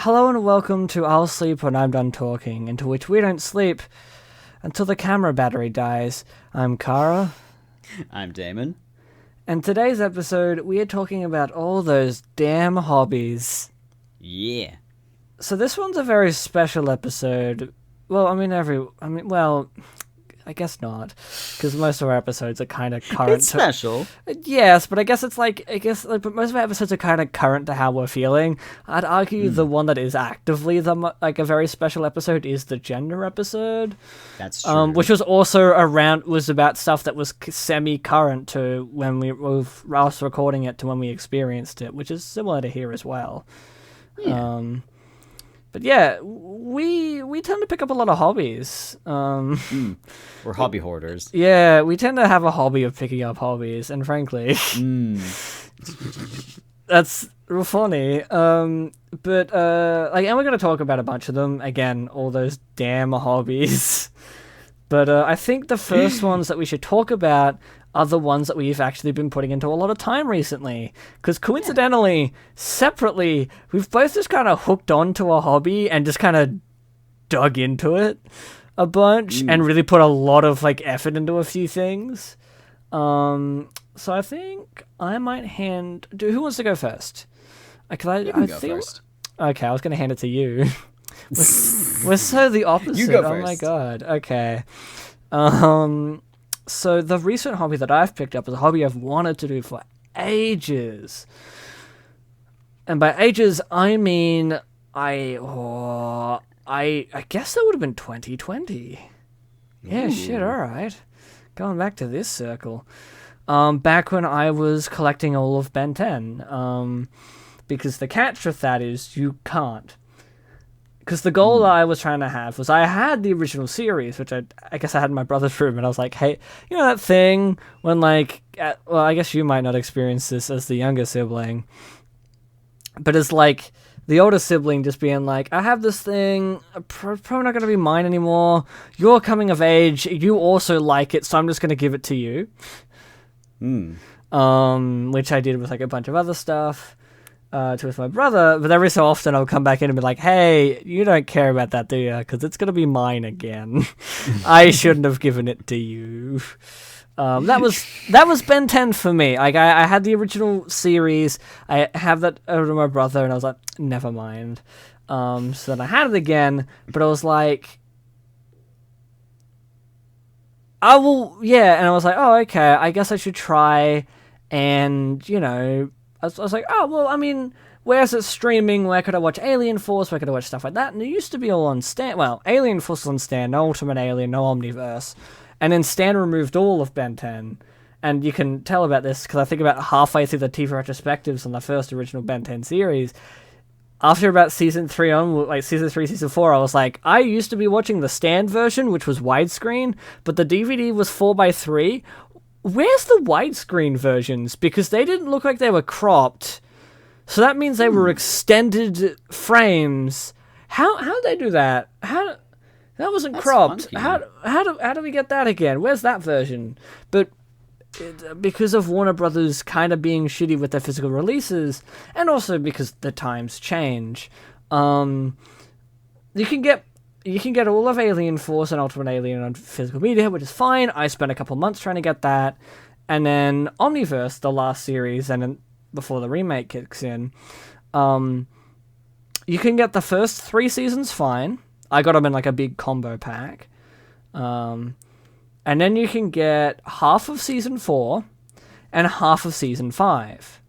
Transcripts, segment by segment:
Hello and welcome to I'll Sleep When I'm Done Talking, into which we don't sleep until the camera battery dies. I'm Cara. I'm Damon. And today's episode, we are talking about all those damn hobbies. Yeah. So this one's a very special episode. Well, I guess not, because most of our episodes are kind of current. It's special. Yes, but I guess but most of our episodes are kind of current to how we're feeling. I'd argue the one that is actively a very special episode is the gender episode. That's true. Which was also was about stuff that was semi-current to when we were us recording it to when we experienced it, which is similar to here as well. Yeah. But yeah, we tend to pick up a lot of hobbies. We're hobby hoarders. Yeah, we tend to have a hobby of picking up hobbies, and frankly, that's real funny. And we're going to talk about a bunch of them. Again, all those damn hobbies. But I think the first ones that we should talk about are the ones that we've actually been putting into a lot of time recently. Because coincidentally, separately, we've both just kind of hooked onto a hobby and just kind of dug into it a bunch and really put a lot of effort into a few things. So I think I might who wants to go first? You can go first. Okay, I was going to hand it to you. We're so the opposite. You go first. Oh my god. Okay. So the recent hobby that I've picked up is a hobby I've wanted to do for ages. And by ages, I mean I guess that would have been 2020. Yeah, shit, alright. Going back to this circle. Back when I was collecting all of Ben 10. Because the catch with that is you can't. Because the goal that I was trying to have was I had the original series, which I guess I had in my brother's room, and I was like, hey, you know that thing when I guess you might not experience this as the younger sibling, but it's like the older sibling just being like, I have this thing, probably not going to be mine anymore, you're coming of age, you also like it, so I'm just going to give it to you. Which I did with a bunch of other stuff. With my brother, but every so often I'll come back in and be like, hey, you don't care about that, do you? Because it's going to be mine again. I shouldn't have given it to you. That was Ben 10 for me. I had the original series, I have that over to my brother, and I was like, never mind. So then I had it again, but I was like, I will, yeah, and I was like, oh, okay, I guess I should try, and, I was like, oh, well, I mean, where's it streaming? Where could I watch Alien Force? Where could I watch stuff like that? And it used to be all on Stan. Well, Alien Force was on Stan, no Ultimate Alien, no Omniverse. And then Stan removed all of Ben 10. And you can tell about this because I think about halfway through the TV retrospectives on the first original Ben 10 series, after about season 3 on, season 3, season 4, I was like, I used to be watching the Stan version, which was widescreen, but the DVD was 4:3. Where's the widescreen versions? Because they didn't look like they were cropped. So that means they were extended frames. How did they do that? That wasn't That's cropped. funky. How do we get that again? Where's that version? But because of Warner Brothers kind of being shitty with their physical releases, and also because the times change, you can get all of Alien Force and Ultimate Alien on physical media, which is fine. I spent a couple months trying to get that. And then Omniverse, the last series, and then before the remake kicks in, you can get the first 3 seasons fine. I got them in a big combo pack. And then you can get half of season 4 and half of season 5.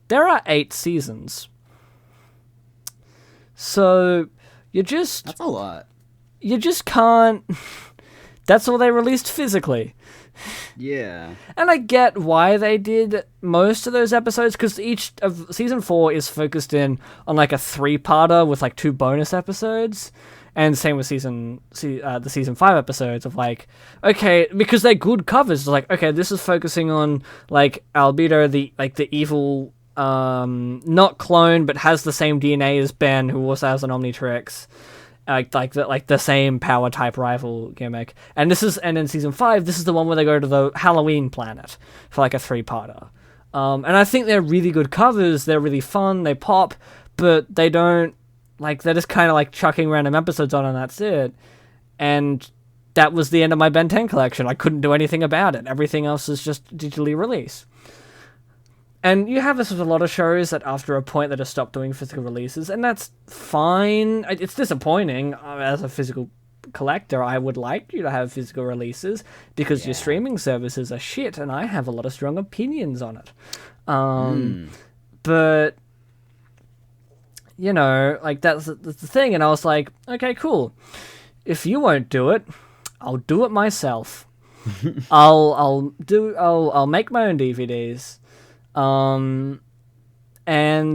There are 8 seasons. So that's a lot. You just can't. That's all they released physically. Yeah. And I get why they did most of those episodes, because each of season 4 is focused in on a 3-parter with 2 bonus episodes. And same with the season 5 episodes of okay, because they're good covers. It's okay, this is focusing on Albedo, the evil not clone, but has the same DNA as Ben, who also has an Omnitrix, the same power type rival gimmick. And in season 5, this is the one where they go to the Halloween planet for a 3-parter. And I think they're really good covers. They're really fun. They pop, but they don't Like, they're just kind of, like, chucking random episodes on and that's it. And that was the end of my Ben 10 collection. I couldn't do anything about it. Everything else is just digitally released. And you have this with a lot of shows that after a point they just stop doing physical releases, and that's fine. It's disappointing. As a physical collector, I would like you to have physical releases because your streaming services are shit, and I have a lot of strong opinions on it. But, you know, like, that's the thing, and I was like, okay, cool. If you won't do it, I'll do it myself. I'll make my own DVDs. And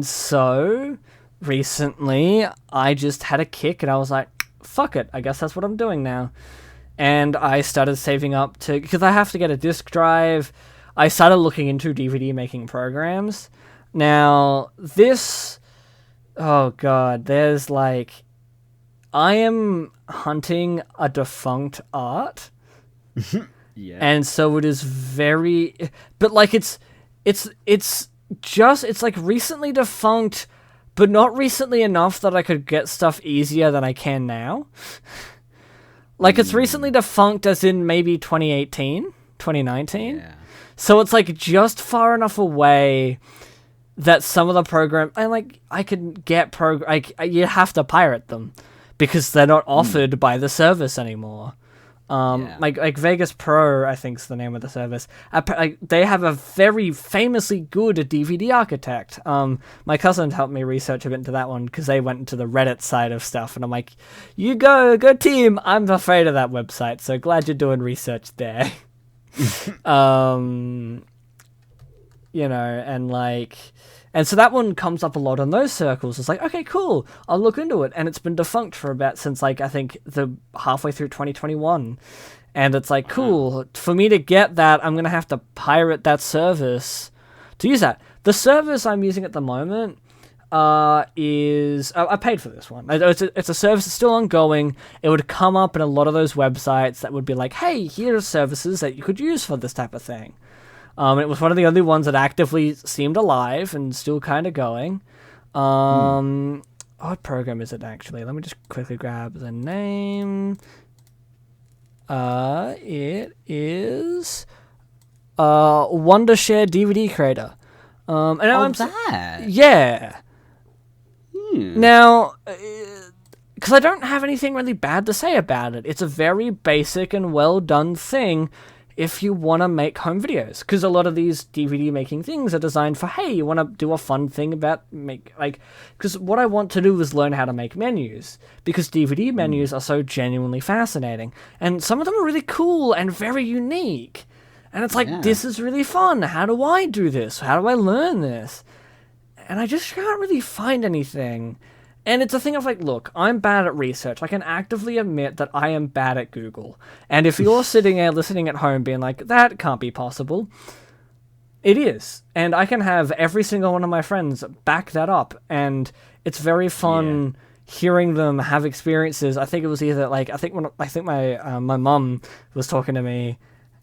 so recently I just had a kick and I was like, fuck it, I guess that's what I'm doing now. And I started saving up because I have to get a disc drive. I started looking into DVD making programs. Now, oh god, there's like, I am hunting a defunct art. Yeah. And so it is very, but like it's like recently defunct, but not recently enough that I could get stuff easier than I can now. Like, it's recently defunct as in maybe 2018, 2019. Yeah. So it's like just far enough away that some of the program, I could get you have to pirate them because they're not offered by the service anymore. Like Vegas Pro, I think is the name of the service. They have a very famously good DVD architect. My cousin helped me research a bit into that one because they went into the Reddit side of stuff, and I'm like, you go team. I'm afraid of that website, so glad you're doing research there. You know, and so that one comes up a lot in those circles. It's like, okay, cool, I'll look into it. And it's been defunct for about since, like, I think the halfway through 2021. And it's like, cool, for me to get that, I'm going to have to pirate that service to use that. The service I'm using at the moment is... I paid for this one. It's a service that's still ongoing. It would come up in a lot of those websites that would be like, hey, here are services that you could use for this type of thing. It was one of the only ones that actively seemed alive and still kind of going. What program is it, actually? Let me just quickly grab the name. It is Wondershare DVD Creator. Yeah. Now, because I don't have anything really bad to say about it. It's a very basic and well-done thing if you want to make home videos, because a lot of these DVD making things are designed for, hey, you want to do a fun thing about because what I want to do is learn how to make menus, because DVD menus are so genuinely fascinating, and some of them are really cool and very unique, and it's like, this is really fun. How do I do this? How do I learn this? And I just can't really find anything. And it's a thing of like, look, I'm bad at research. I can actively admit that I am bad at Google. And if you're sitting there listening at home being like, that can't be possible, it is. And I can have every single one of my friends back that up. And it's very fun hearing them have experiences. I think it was either like, I think my mum was talking to me,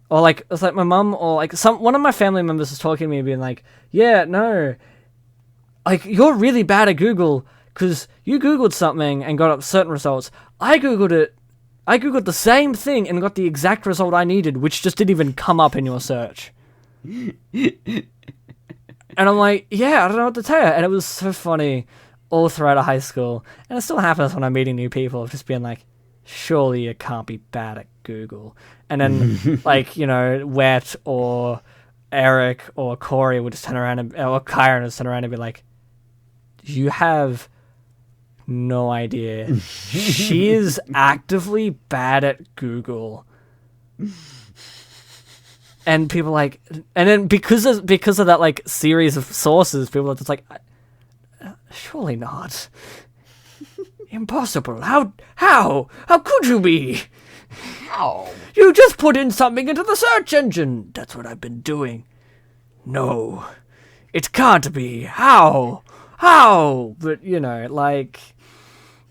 or like, it was like my mum or like one of my family members was talking to me being like, yeah, no, like, you're really bad at Google, because you Googled something and got up certain results. I Googled it. I Googled the same thing and got the exact result I needed, which just didn't even come up in your search. And I'm like, yeah, I don't know what to tell you. And it was so funny all throughout high school. And it still happens when I'm meeting new people, of just being like, surely you can't be bad at Google. And then, like, you know, Wet or Eric or Corey would just turn around, or Kyron would turn around and be like, you have no idea. She is actively bad at Google. And people like, and then because of that like series of sources, people are just like, surely not. Impossible. How could you be? How? You just put in something into the search engine. That's what I've been doing. No, it can't be. How? But, you know, like...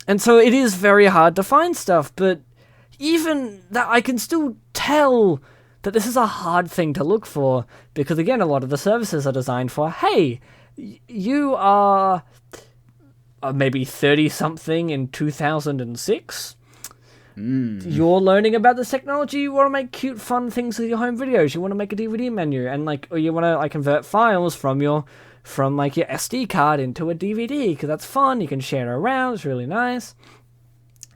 And so it is very hard to find stuff, but even that, I can still tell that this is a hard thing to look for, because, again, a lot of the services are designed for, hey, you are maybe 30 something in 2006. You're learning about this technology. You want to make cute, fun things with your home videos. You want to make a DVD menu, and or you want to convert files from your SD card into a DVD because that's fun. You can share it around. It's really nice.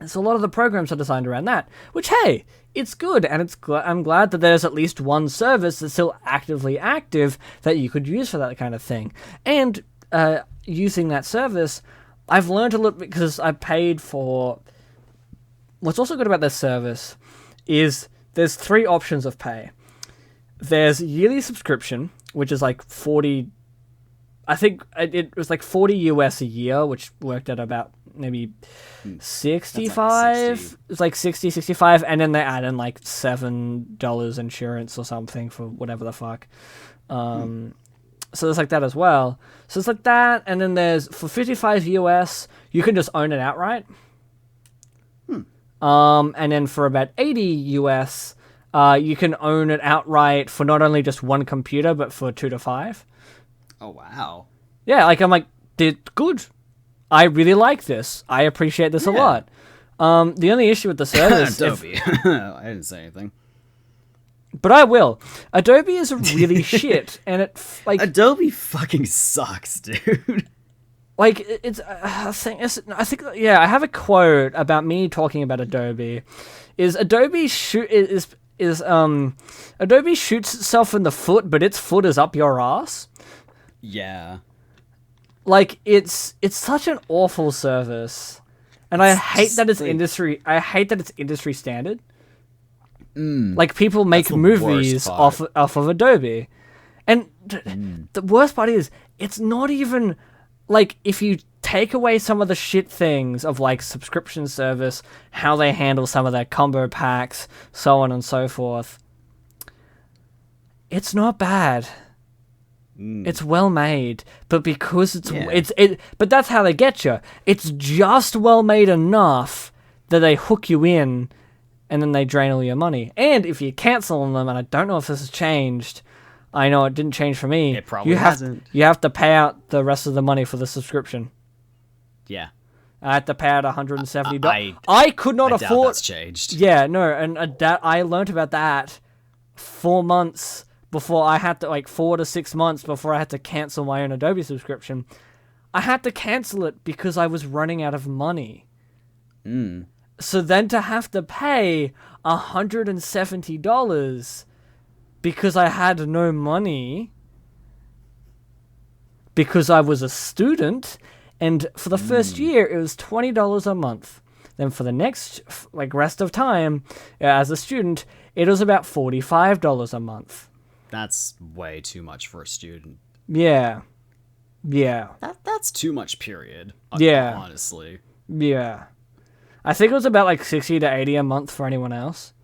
And so a lot of the programs are designed around that. Which, hey, it's good, and I'm glad that there's at least one service that's still actively active that you could use for that kind of thing. And using that service, I've learned a little bit because I paid for. What's also good about this service is there's 3 options of pay. There's yearly subscription, which is like 40... I think it was like 40 US a year, which worked at about maybe 65. It's like 60, 65, and then they add in like $7 insurance or something for whatever the fuck. So there's like that as well. So it's like that, and then there's, for 55 US, you can just own it outright. And then for about 80 US, you can own it outright for not only just one computer, but for 2 to 5. Oh, wow. Yeah, I'm like, good. I really like this. I appreciate this a lot. The only issue with the service... Adobe. I didn't say anything. But I will. Adobe is really shit, and Adobe fucking sucks, dude. Like, I think, I have a quote about me talking about Adobe. Adobe shoots itself in the foot, but its foot is up your ass. Yeah. Like, it's such an awful service, and I hate that it's industry. I hate that it's industry standard. Like, people make movies off of Adobe, and the worst part is it's not even. Like, if you take away some of the shit things of, like, subscription service, how they handle some of their combo packs, so on and so forth, it's not bad. It's well made, but because but that's how they get you. It's just well made enough that they hook you in, and then they drain all your money. And if you cancel on them, and I don't know if this has changed... I know it didn't change for me. It probably hasn't. You have to pay out the rest of the money for the subscription. Yeah. I had to pay out $170. I could not afford... doubt that's changed. Yeah, no, and I learned about that 4 months before I had to... 4 to 6 months before I had to cancel my own Adobe subscription. I had to cancel it because I was running out of money. So then to have to pay $170... because I had no money, because I was a student, and for the first year, it was $20 a month. Then for the next, rest of time, as a student, it was about $45 a month. That's way too much for a student. Yeah. That's too much, period. Yeah. Honestly. Yeah. I think it was about, 60 to 80 a month for anyone else.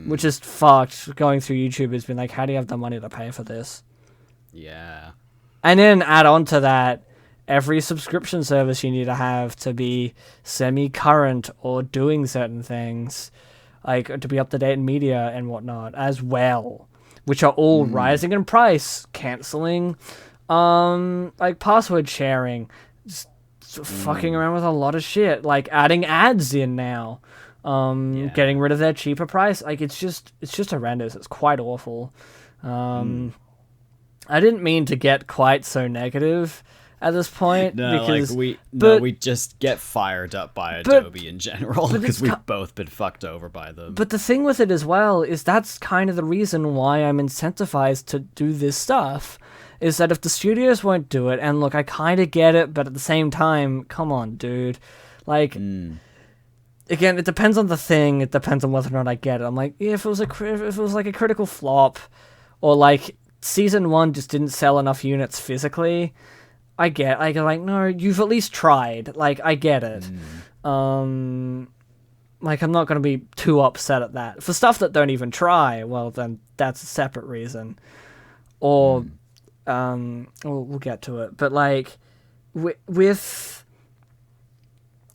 Which is fucked. Going through YouTube has been like, how do you have the money to pay for this? Yeah. And then add on to that, every subscription service you need to have to be semi-current or doing certain things, to be up to date in media and whatnot as well, which are all rising in price, canceling, password sharing, just fucking around with a lot of shit, adding ads in now. Getting rid of their cheaper price, it's just horrendous. It's quite awful. I didn't mean to get quite so negative at this point. No, because we just get fired up by Adobe in general because we've both been fucked over by them. But the thing with it as well is that's kind of the reason why I'm incentivized to do this stuff. Is that if the studios won't do it, and look, I kind of get it, but at the same time, come on, dude, Again, it depends on the thing. It depends on whether or not I get it. I'm like, yeah, if it was a critical flop, or season 1 just didn't sell enough units physically, I get. No, you've at least tried. I get it. I'm not gonna be too upset at that. For stuff that don't even try, well, then that's a separate reason. Or, we'll get to it. But with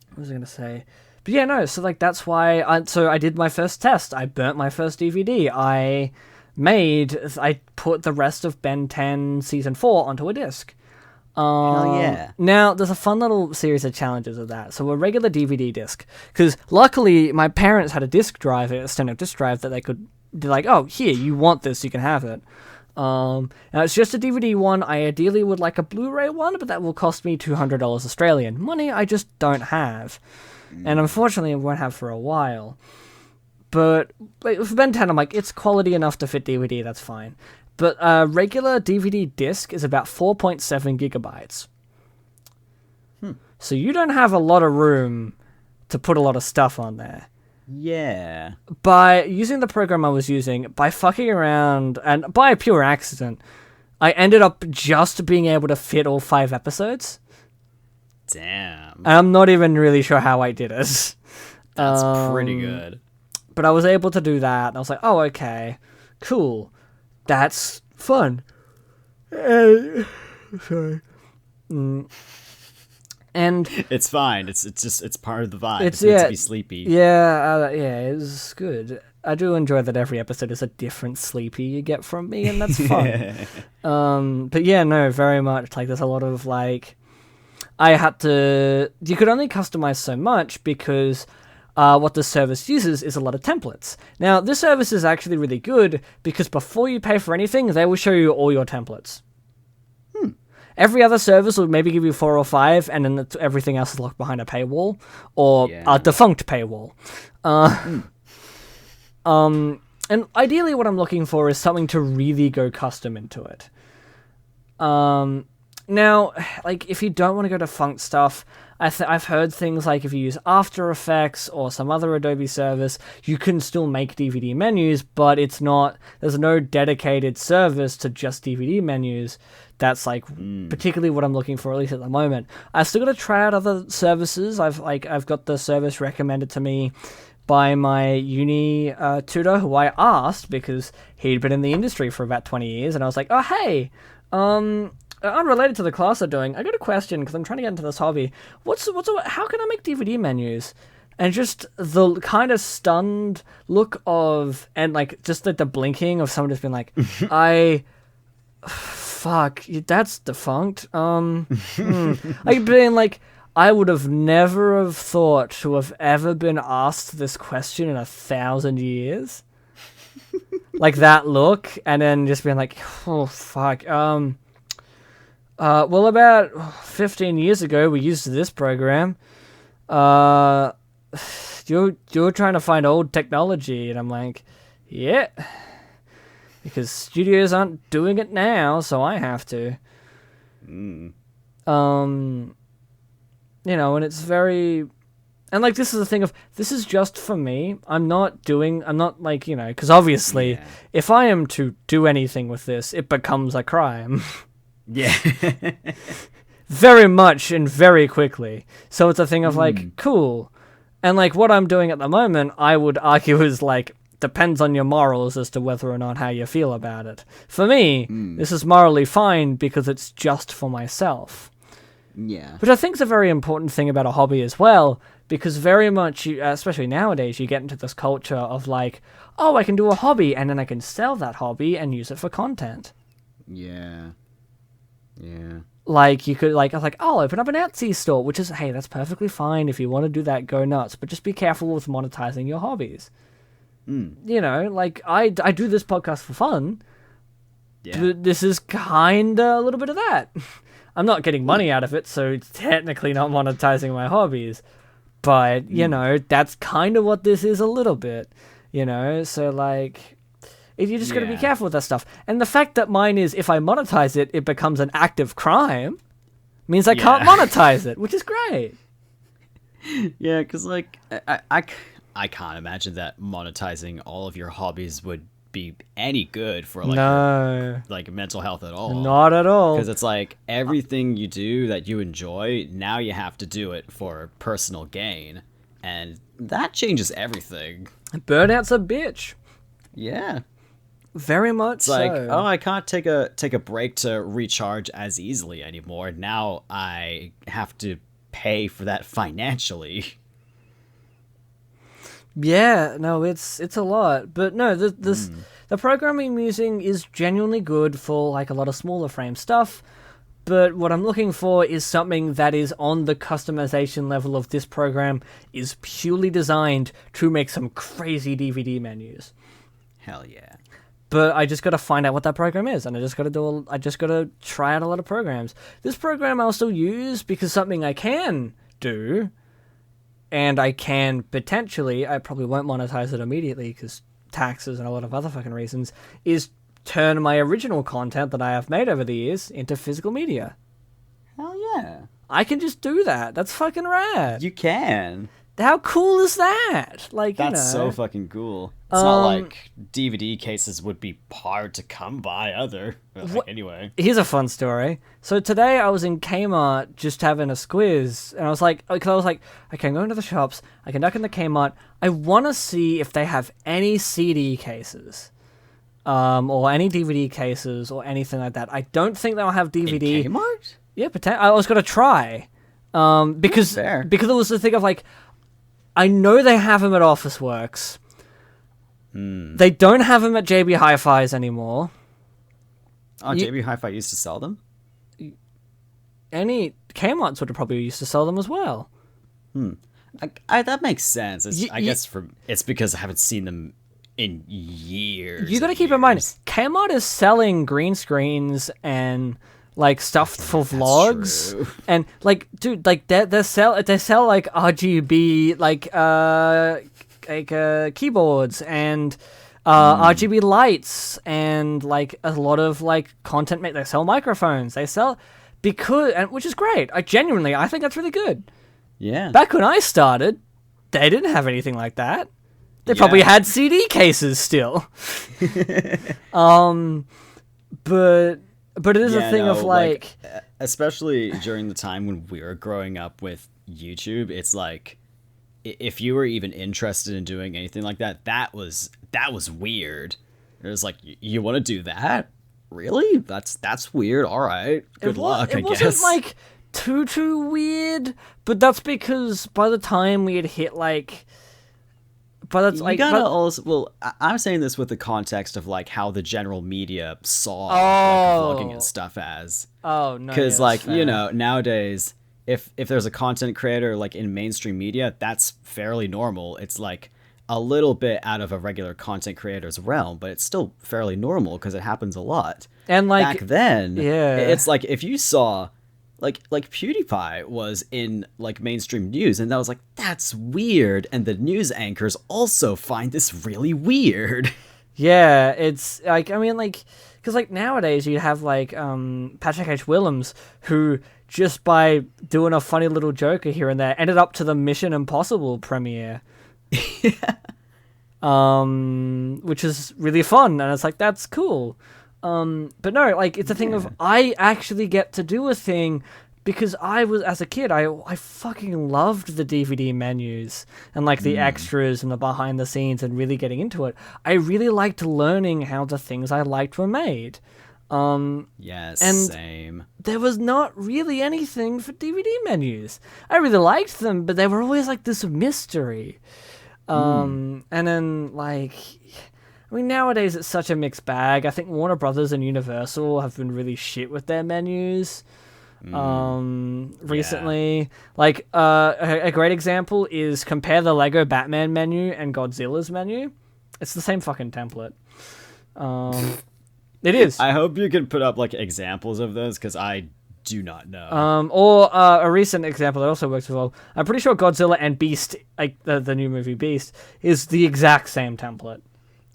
what was I gonna say? But yeah, no, so that's why I did my first test. I burnt my first DVD. I put the rest of Ben 10 Season 4 onto a disc. Hell yeah. Now, there's a fun little series of challenges of that. So a regular DVD disc, because luckily my parents had a disc drive, a standard disc drive that they could be like, oh, here, you want this, you can have it. Now it's just a DVD one. I ideally would like a Blu-ray one, but that will cost me $200 Australian. Money I just don't have. And unfortunately, I won't have for a while. But like, for Ben 10, I'm like, it's quality enough to fit DVD, that's fine. But a regular DVD disc is about 4.7 gigabytes. So you don't have a lot of room to put a lot of stuff on there. Yeah. By using the program I was using, by fucking around, and by a pure accident, I ended up just being able to fit all 5 episodes. Damn. And I'm not even really sure how I did it. That's pretty good. But I was able to do that, and I was like, oh, okay, cool. That's fun. Sorry. And it's fine. It's part of the vibe. It's meant to be sleepy. Yeah, it was good. I do enjoy that every episode is a different sleepy you get from me, and that's fun. But yeah, no, very much. Like, there's a lot of like, you could only customize so much because what the service uses is a lot of templates. Now, this service is actually really good because before you pay for anything, they will show you all your templates. Every other service will maybe give you 4 or 5, and then everything else is locked behind a paywall or a defunct paywall. And ideally, what I'm looking for is something to really go custom into it. Now, like, if you don't want to go to funk stuff, I've heard things like if you use After Effects or some other Adobe service, you can still make DVD menus, but there's no dedicated service to just DVD menus. That's like particularly what I'm looking for, at least at the moment. I still got to try out other services. I've got the service recommended to me by my uni tutor, who I asked because he'd been in the industry for about 20 years, and I was like, oh hey, unrelated to the class I'm doing, I got a question because I'm trying to get into this hobby. How can I make DVD menus? And just the kind of stunned look of, and like just the blinking of someone just being like, fuck, that's defunct. Like being like, I would have never have thought to have ever been asked this question in 1,000 years. Like that look, and then just being like, oh fuck. Well, about 15 years ago, we used this program. You're trying to find old technology, and I'm like, yeah. Because studios aren't doing it now, so I have to. You know, and it's very... And, like, this is the thing of, this is just for me. I'm not like, you know, because obviously, if I am to do anything with this, it becomes a crime. Yeah. Very much and very quickly. So it's a thing of, like, cool. And, like, what I'm doing at the moment, I would argue is, like, depends on your morals as to whether or not how you feel about it. For me, this is morally fine because it's just for myself. Yeah. Which I think is a very important thing about a hobby as well, because very much, especially nowadays, you get into this culture of like, oh, I can do a hobby and then I can sell that hobby and use it for content. Yeah. Yeah. Like, you could, like, I was like, oh, I'll open up an Etsy store, which is, hey, that's perfectly fine. If you want to do that, go nuts. But just be careful with monetizing your hobbies. You know, like, I do this podcast for fun. Yeah. But this is kind of a little bit of that. I'm not getting money out of it, so it's technically not monetizing my hobbies. But, you know, that's kind of what this is a little bit. You know, so, like, you just got to be careful with that stuff. And the fact that mine is, if I monetize it, it becomes an active crime, means I can't monetize it, which is great. Yeah, because, like, I can't imagine that monetizing all of your hobbies would be any good for, like, your, like, mental health at all. Not at all. Because it's like, everything you do that you enjoy, now you have to do it for personal gain. And that changes everything. Burnout's a bitch. Yeah. Very much it's like, so. oh, I can't take a break to recharge as easily anymore. Now I have to pay for that financially. Yeah, no, it's a lot. But no, the programming I'm using is genuinely good for like a lot of smaller frame stuff. But what I'm looking for is something that is on the customization level of this program, is purely designed to make some crazy DVD menus. Hell yeah. But I just got to find out what that program is, and I just got to try out a lot of programs. This program I'll still use because something I can do, and I can potentially, I probably won't monetize it immediately because taxes and a lot of other fucking reasons, is turn my original content that I have made over the years into physical media. Hell yeah. I can just do that. That's fucking rad. You can. How cool is that? Like, that's so fucking cool. It's not like DVD cases would be hard to come by either. Anyway. Here's a fun story. So today I was in Kmart just having a squiz, and I was like, okay, I'm going to the shops, I can duck in the Kmart, I want to see if they have any CD cases. Or any DVD cases or anything like that. I don't think they'll have DVD. In Kmart? Yeah, I was gonna try. Because it was the thing of like, I know they have them at Officeworks. They don't have them at JB Hi-Fi's anymore. Oh, JB Hi-Fi used to sell them? Any Kmart's would have probably used to sell them as well. That makes sense. I guess it's because I haven't seen them in years. You got to keep in mind, Kmart is selling green screens and like stuff for vlogs, and like, dude, like they sell like RGB keyboards and RGB lights and like a lot of like content. They sell microphones. They sell which is great. I think that's really good. Yeah. Back when I started, they didn't have anything like that. They probably had CD cases still. But it is a thing of like... especially during the time when we were growing up with YouTube, it's like, if you were even interested in doing anything like that, that was weird. It was like, you want to do that? Really? That's weird. All right. Good luck, I guess. It wasn't like too weird, but that's because by the time we had hit like... But that's like, I'm saying this with the context of like how the general media saw like, vlogging and stuff as. Oh no! Because nowadays, if there's a content creator like in mainstream media, that's fairly normal. It's like a little bit out of a regular content creator's realm, but it's still fairly normal because it happens a lot. And like back then, it's like if you saw. Like PewDiePie was in like mainstream news, and that was like, that's weird, and the news anchors also find this really weird. Yeah, it's like, I mean, like, because like nowadays you have like Patrick H. Willems, who just by doing a funny little joker here and there ended up to the Mission Impossible premiere. Which is really fun, and it's like, that's cool. But no, like, it's a thing of, I actually get to do a thing because as a kid, I fucking loved the DVD menus and like the extras and the behind the scenes and really getting into it. I really liked learning how the things I liked were made. Yes, and same. There was not really anything for DVD menus. I really liked them, but they were always like this mystery. And then like... I mean, nowadays it's such a mixed bag. I think Warner Brothers and Universal have been really shit with their menus recently. Like, a great example is compare the Lego Batman menu and Godzilla's menu. It's the same fucking template. It is. I hope you can put up, like, examples of those, because I do not know. Or a recent example that also works well. I'm pretty sure Godzilla and Beast, like the new movie Beast, is the exact same template.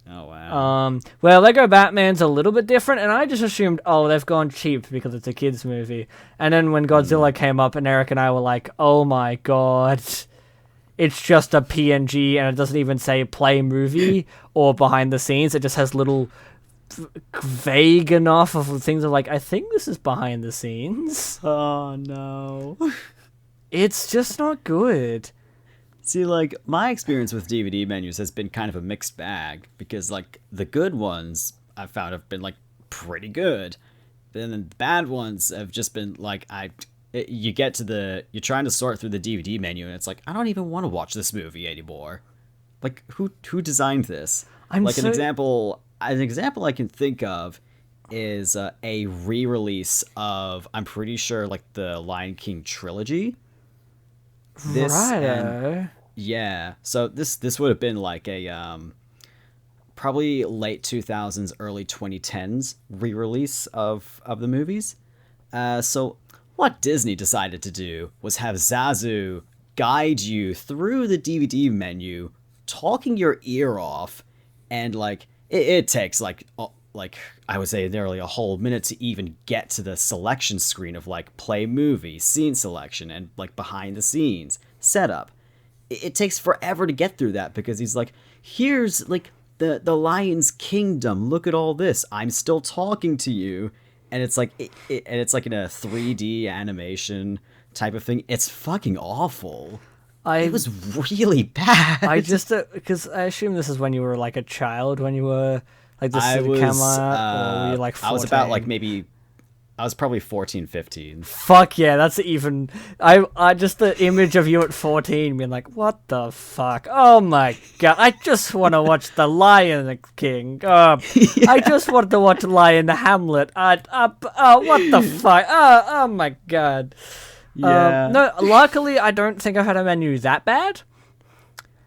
Oh, wow. Where Lego Batman's a little bit different, and I just assumed, they've gone cheap because it's a kid's movie. And then when Godzilla came up, and Eric and I were like, oh my god, it's just a PNG, and it doesn't even say play movie or behind the scenes. It just has little vague enough of things of like, I think this is behind the scenes. Oh, no. It's just not good. See, like, my experience with DVD menus has been kind of a mixed bag, because, like, the good ones I've found have been, like, pretty good. But then the bad ones have just been, like, you're trying to sort through the DVD menu, and it's like, I don't even want to watch this movie anymore. Like, who designed this? An example I can think of is a re-release of, I'm pretty sure, like the Lion King trilogy. This and Righto. yeah, so this would have been like a probably late 2000s, early 2010s re-release of the movies. So what Disney decided to do was have Zazu guide you through the DVD menu, talking your ear off, and like it takes like I would say nearly a whole minute to even get to the selection screen of like play movie, scene selection, and like behind the scenes setup. It takes forever to get through that because he's like, here's like the Lion's Kingdom. Look at all this. I'm still talking to you, and it's like and it's like in a 3D animation type of thing. It's fucking awful. It was really bad. I just because I assume this is when you were like a child when you were like this I is was, came out, or were you like 14? I was about like maybe, I was probably 14, 15. Fuck yeah, that's even. I just the image of you at 14 being like, what the fuck? Oh my god, I just want to watch The Lion King. I just want to watch Lion Hamlet. What the fuck? Oh my god. Yeah. No, luckily I don't think I've had a menu that bad.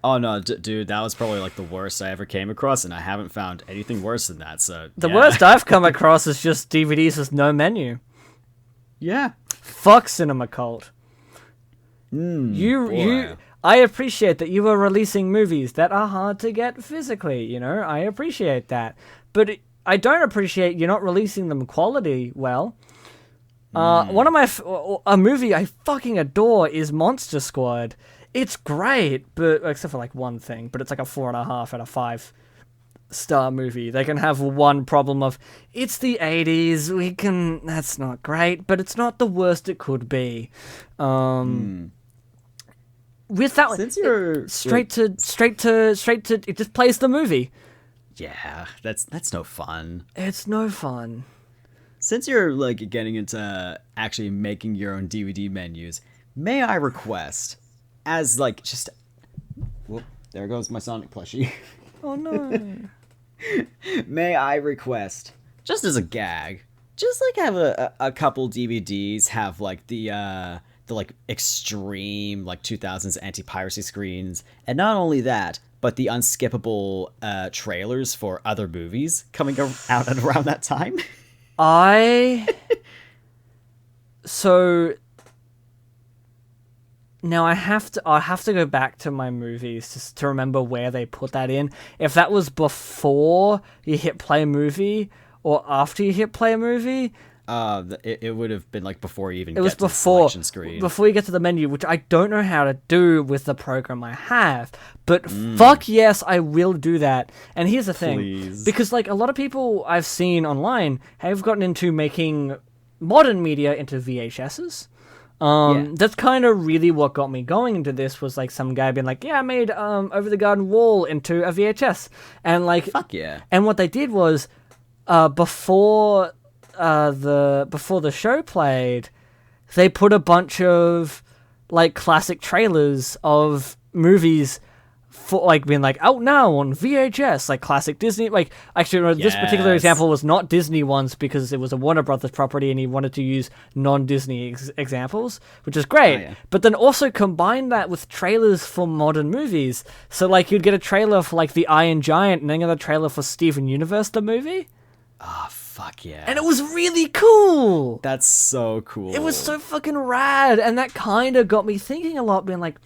Oh no, dude, that was probably like the worst I ever came across, and I haven't found anything worse than that. So The worst I've come across is just DVDs with no menu. Yeah. Fuck Cinema Cult. Boy. I appreciate that you are releasing movies that are hard to get physically, you know? I appreciate that. But I don't appreciate you're not releasing them quality well. One of my... a movie I fucking adore is Monster Squad. It's great, but except for like one thing, but it's like a 4.5 out of 5 star movie. They can have one problem of, it's the 80s, that's not great, but it's not the worst it could be. With that Since one, you're straight to, it just plays the movie. yeah, that's no fun. It's no fun. Since you're like getting into actually making your own DVD menus, may I request, as like just, whoop, there goes my Sonic plushie. Oh no. May I request, just as a gag, just like have a couple DVDs have like the like extreme like 2000s anti-piracy screens, and not only that, but the unskippable trailers for other movies coming out at around that time. So now I have to go back to my movies just to remember where they put that in. If that was before you hit play movie or after you hit play movie. It would have been like before you even It was get to the before selection screen. before you get to the menu, which I don't know how to do with the program I have. But fuck yes, I will do that. And here's the thing, Please. because like a lot of people I've seen online have gotten into making modern media into VHSs. That's kind of really what got me going into this, was like some guy being like, yeah, I made Over the Garden Wall into a VHS, and like Fuck yeah. and what they did was before the show played, they put a bunch of like classic trailers of movies for like being like out now on VHS, like classic Disney. Like actually, no, this particular Yes. example was not Disney ones because it was a Warner Brothers property, and he wanted to use non-Disney examples, which is great. Oh, yeah. But then also combine that with trailers for modern movies. So like you'd get a trailer for like the Iron Giant, and then get a trailer for Steven Universe the movie. Oh, fuck yeah. And it was really cool. That's so cool. It was so fucking rad. And that kind of got me thinking a lot, being like,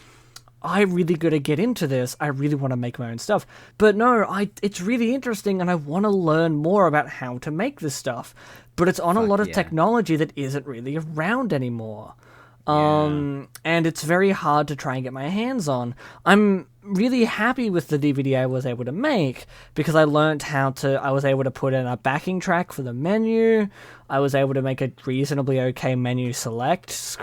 I really got to get into this. I really want to make my own stuff. But no, it's really interesting, and I want to learn more about how to make this stuff. But it's on a lot of yeah. technology that isn't really around anymore. And it's very hard to try and get my hands on. I'm really happy with the DVD I was able to make, because I learned I was able to put in a backing track for the menu. I was able to make a reasonably okay menu select,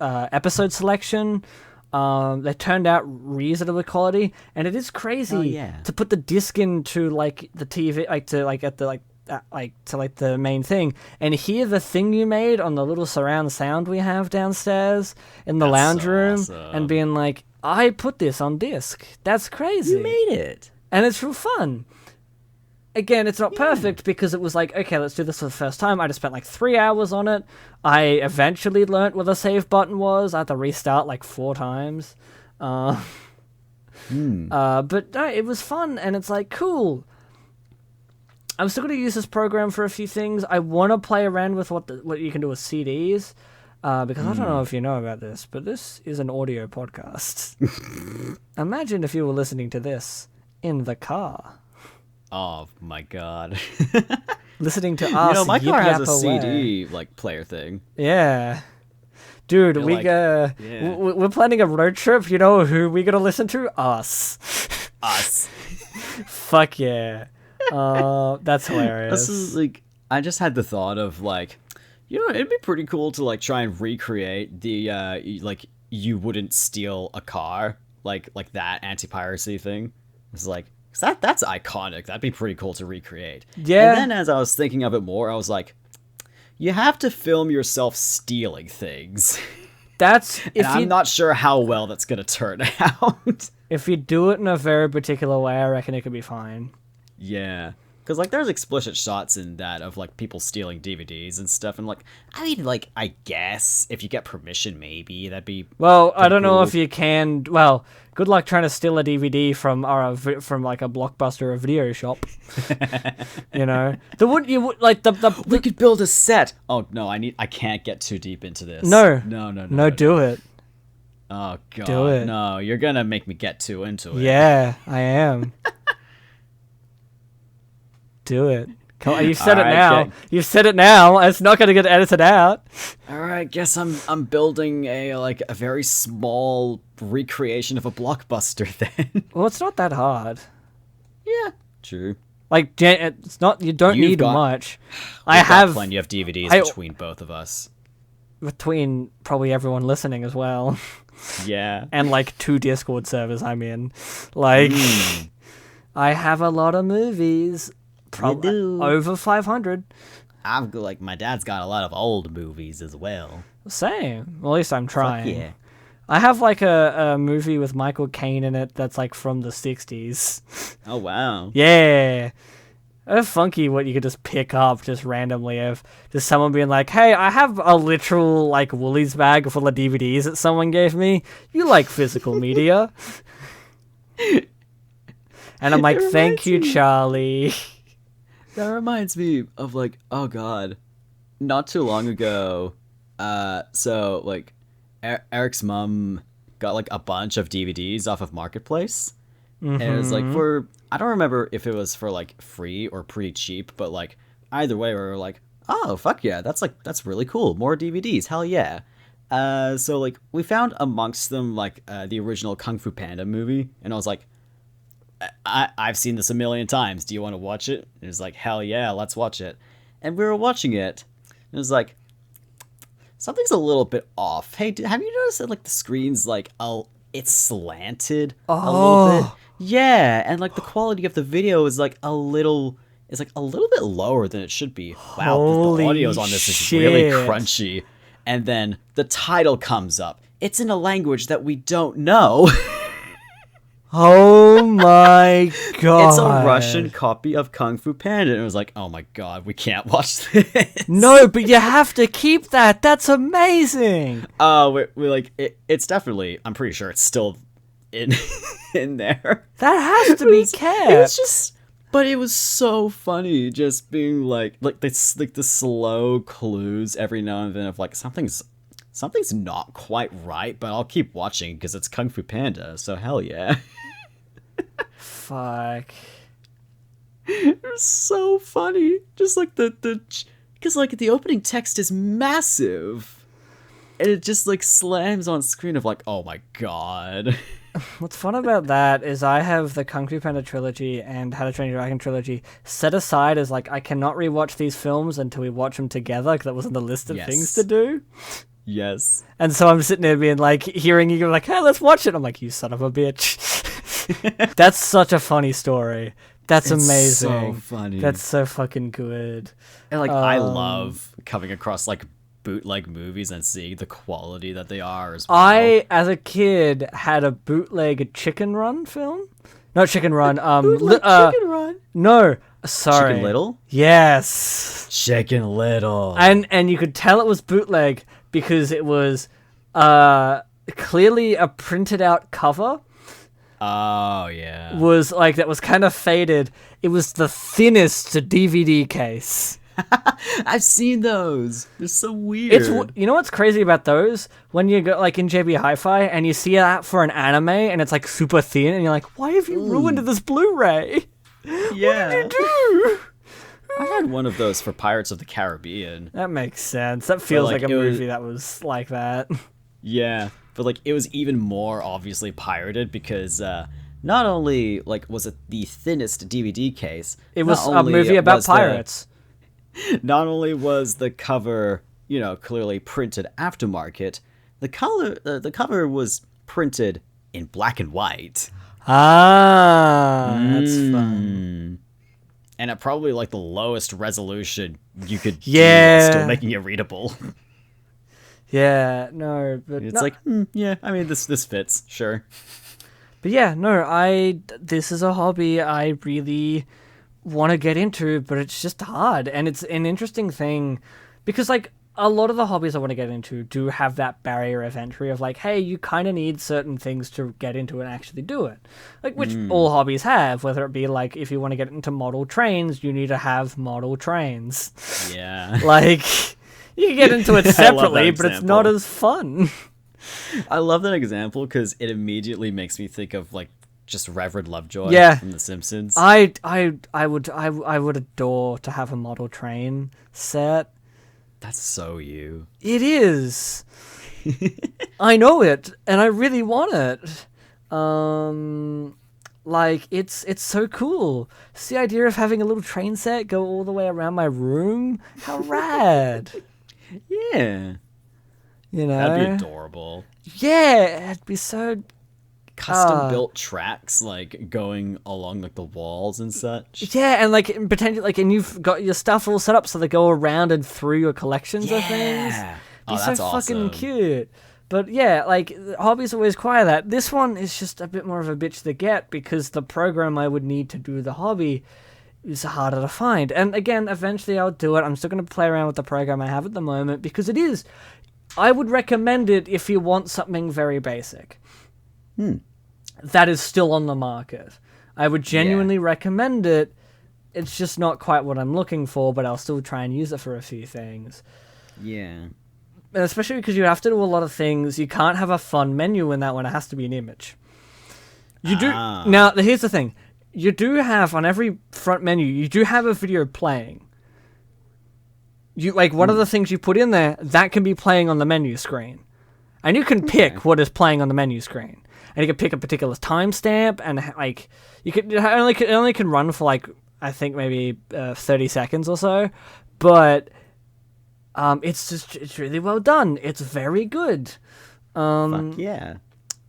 episode selection. They turned out reasonably quality, and it is crazy to put the disc into like the TV, to the main thing, and hear the thing you made on the little surround sound we have downstairs in the lounge room, and being like, I put this on disc. That's crazy. You made it. And it's real fun. again, it's not perfect because it was like, okay, let's do this for the first time. I just spent like 3 hours on it. I eventually learnt what the save button was. I had to restart like 4 times. But no, it was fun, and it's like, cool. I'm still going to use this program for a few things. I want to play around with what you can do with CDs, because I don't know if you know about this, but this is an audio podcast. Imagine if you were listening to this in the car. Oh my god. Listening to us. My car has a away. CD like player thing. Yeah. Dude, we're planning a road trip. You know who we gonna listen to? Us. Us. Fuck yeah. That's hilarious. This is like, I just had the thought of like, it'd be pretty cool to like try and recreate the like you wouldn't steal a car, like that anti-piracy thing. It's like, that's iconic. That'd be pretty cool to recreate. Yeah. And then as I was thinking of it more, I was like, you have to film yourself stealing things. I'm not sure how well that's gonna turn out. If you do it in a very particular way, I reckon it could be fine. Yeah. Because, like, there's explicit shots in that of, like, people stealing DVDs and stuff. And, like, I mean, like, I guess if you get permission, maybe that'd be... Well, I don't know if you can... Well, good luck trying to steal a DVD from like, a Blockbuster or a video shop. You know? We could build a set! Oh, no, I can't get too deep into this. No. No, do it. Oh, God. Do it. No, you're gonna make me get too into it. Yeah, I am. Do it. You've said it now. Okay. You've said it now. It's not going to get edited out. All right, guess I'm building a very small recreation of a Blockbuster then. Well, it's not that hard. Yeah, true. Like, it's not. You don't need much. I We've got have plenty of DVDs between both of us. Between probably everyone listening as well. Yeah. And like 2 Discord servers I'm in. Like, I have a lot of movies. Probably over 500. I've got, like, my dad's got a lot of old movies as well. Same. Well, at least I'm trying. Fuck yeah. I have like a movie with Michael Caine in it that's like from the 60s. Oh, wow. Yeah. It's funky what you could just pick up just randomly of just someone being like, hey, I have a literal like Woolies bag full of DVDs that someone gave me. You like physical media? And I'm like, thank you, Charlie. That reminds me of, like, oh god, not too long ago, so, like, Eric's mom got, like, a bunch of DVDs off of Marketplace, and it was, like, I don't remember if it was for, like, free or pretty cheap, but, like, either way, we were like, oh, fuck yeah, that's really cool, more DVDs, hell yeah. So, like, we found amongst them, like, the original Kung Fu Panda movie, and I was like, I've seen this a million times. Do you want to watch it? And it was like, hell yeah, let's watch it. And we were watching it. And it was like, something's a little bit off. Hey, have you noticed that, like, the screen's, like, it's slanted a little bit? Yeah, and, like, the quality of the video is, like, a little bit lower than it should be. Wow, the audio's on this is really crunchy. And then the title comes up. It's in a language that we don't know. Oh my god. It's a Russian copy of Kung Fu Panda. And it was like, oh my god, we can't watch this. No, but you have to keep that. That's amazing. We like, it's definitely, I'm pretty sure it's still in there. That has to be kept. It's just, but it was so funny just being like this, like the slow clues every now and then of like, something's not quite right, but I'll keep watching because it's Kung Fu Panda, so hell yeah. Fuck. It was so funny. Just like because like the opening text is massive. And it just like slams on screen of like, oh my god. What's fun about that is I have the Kung Fu Panda trilogy and How to Train Your Dragon trilogy set aside as like, I cannot rewatch these films until we watch them together because that was on the list of things to do. Yes. And so I'm sitting there being like, hearing you go like, hey, let's watch it. I'm like, you son of a bitch. That's such a funny story. It's amazing. So funny. That's so fucking good. And like, I love coming across like bootleg movies and seeing the quality that they are as well. I, as a kid, had a bootleg Chicken Run film. Not Chicken Run. Chicken Run. No, Sorry. Chicken Little? Yes. Chicken Little. And you could tell it was bootleg because it was clearly a printed out cover. Oh, yeah. Was like, that was kind of faded. It was the thinnest DVD case. I've seen those. They're so weird. You know what's crazy about those? When you go like in JB Hi-Fi and you see that for an anime and it's like super thin and you're like, why have you ruined this Blu-ray? Yeah. What did you do? I had one of those for Pirates of the Caribbean. That makes sense. That feels like, like a movie that was like that. Yeah, but like it was even more obviously pirated because not only like was it the thinnest DVD case, It was a movie about pirates. Not only was the cover, clearly printed aftermarket, the cover was printed in black and white. That's fun. And at probably like the lowest resolution you could do, still making it readable. Yeah, no, but it's like, yeah, I mean, this fits, sure. But yeah, no, this is a hobby I really want to get into, but it's just hard. And it's an interesting thing because, like, a lot of the hobbies I want to get into do have that barrier of entry of, like, hey, you kind of need certain things to get into and actually do it. Like, which all hobbies have, whether it be, like, if you want to get into model trains, you need to have model trains. Yeah. Like, you can get into it separately, but it's not as fun. I love that example because it immediately makes me think of, like, just Reverend Lovejoy from The Simpsons. I would adore to have a model train set. That's so you. It is. I know it, and I really want it. Like, it's so cool. It's the idea of having a little train set go all the way around my room. How rad. Yeah. That'd be adorable. Yeah, it'd be so custom built tracks like going along like the walls and such. Yeah, and like potentially like, and you've got your stuff all set up so they go around and through your collections of things. Oh, that's so awesome. Fucking cute. But yeah, like hobbies always require that. This one is just a bit more of a bitch to get because the program I would need to do the hobby is harder to find. And again, eventually I'll do it. I'm still going to play around with the program I have at the moment because it is. I would recommend it if you want something very basic. That is still on the market. I would genuinely recommend it. It's just not quite what I'm looking for, but I'll still try and use it for a few things. Yeah. And especially because you have to do a lot of things. You can't have a fun menu in that one. It has to be an image. You do. Now, here's the thing. You do have, on every front menu, you do have a video playing. You like one of the things you put in there, that can be playing on the menu screen. And you can pick what is playing on the menu screen. And you can pick a particular timestamp, and like it only can run for like I think maybe 30 seconds or so, but it's really well done. It's very good. Fuck yeah.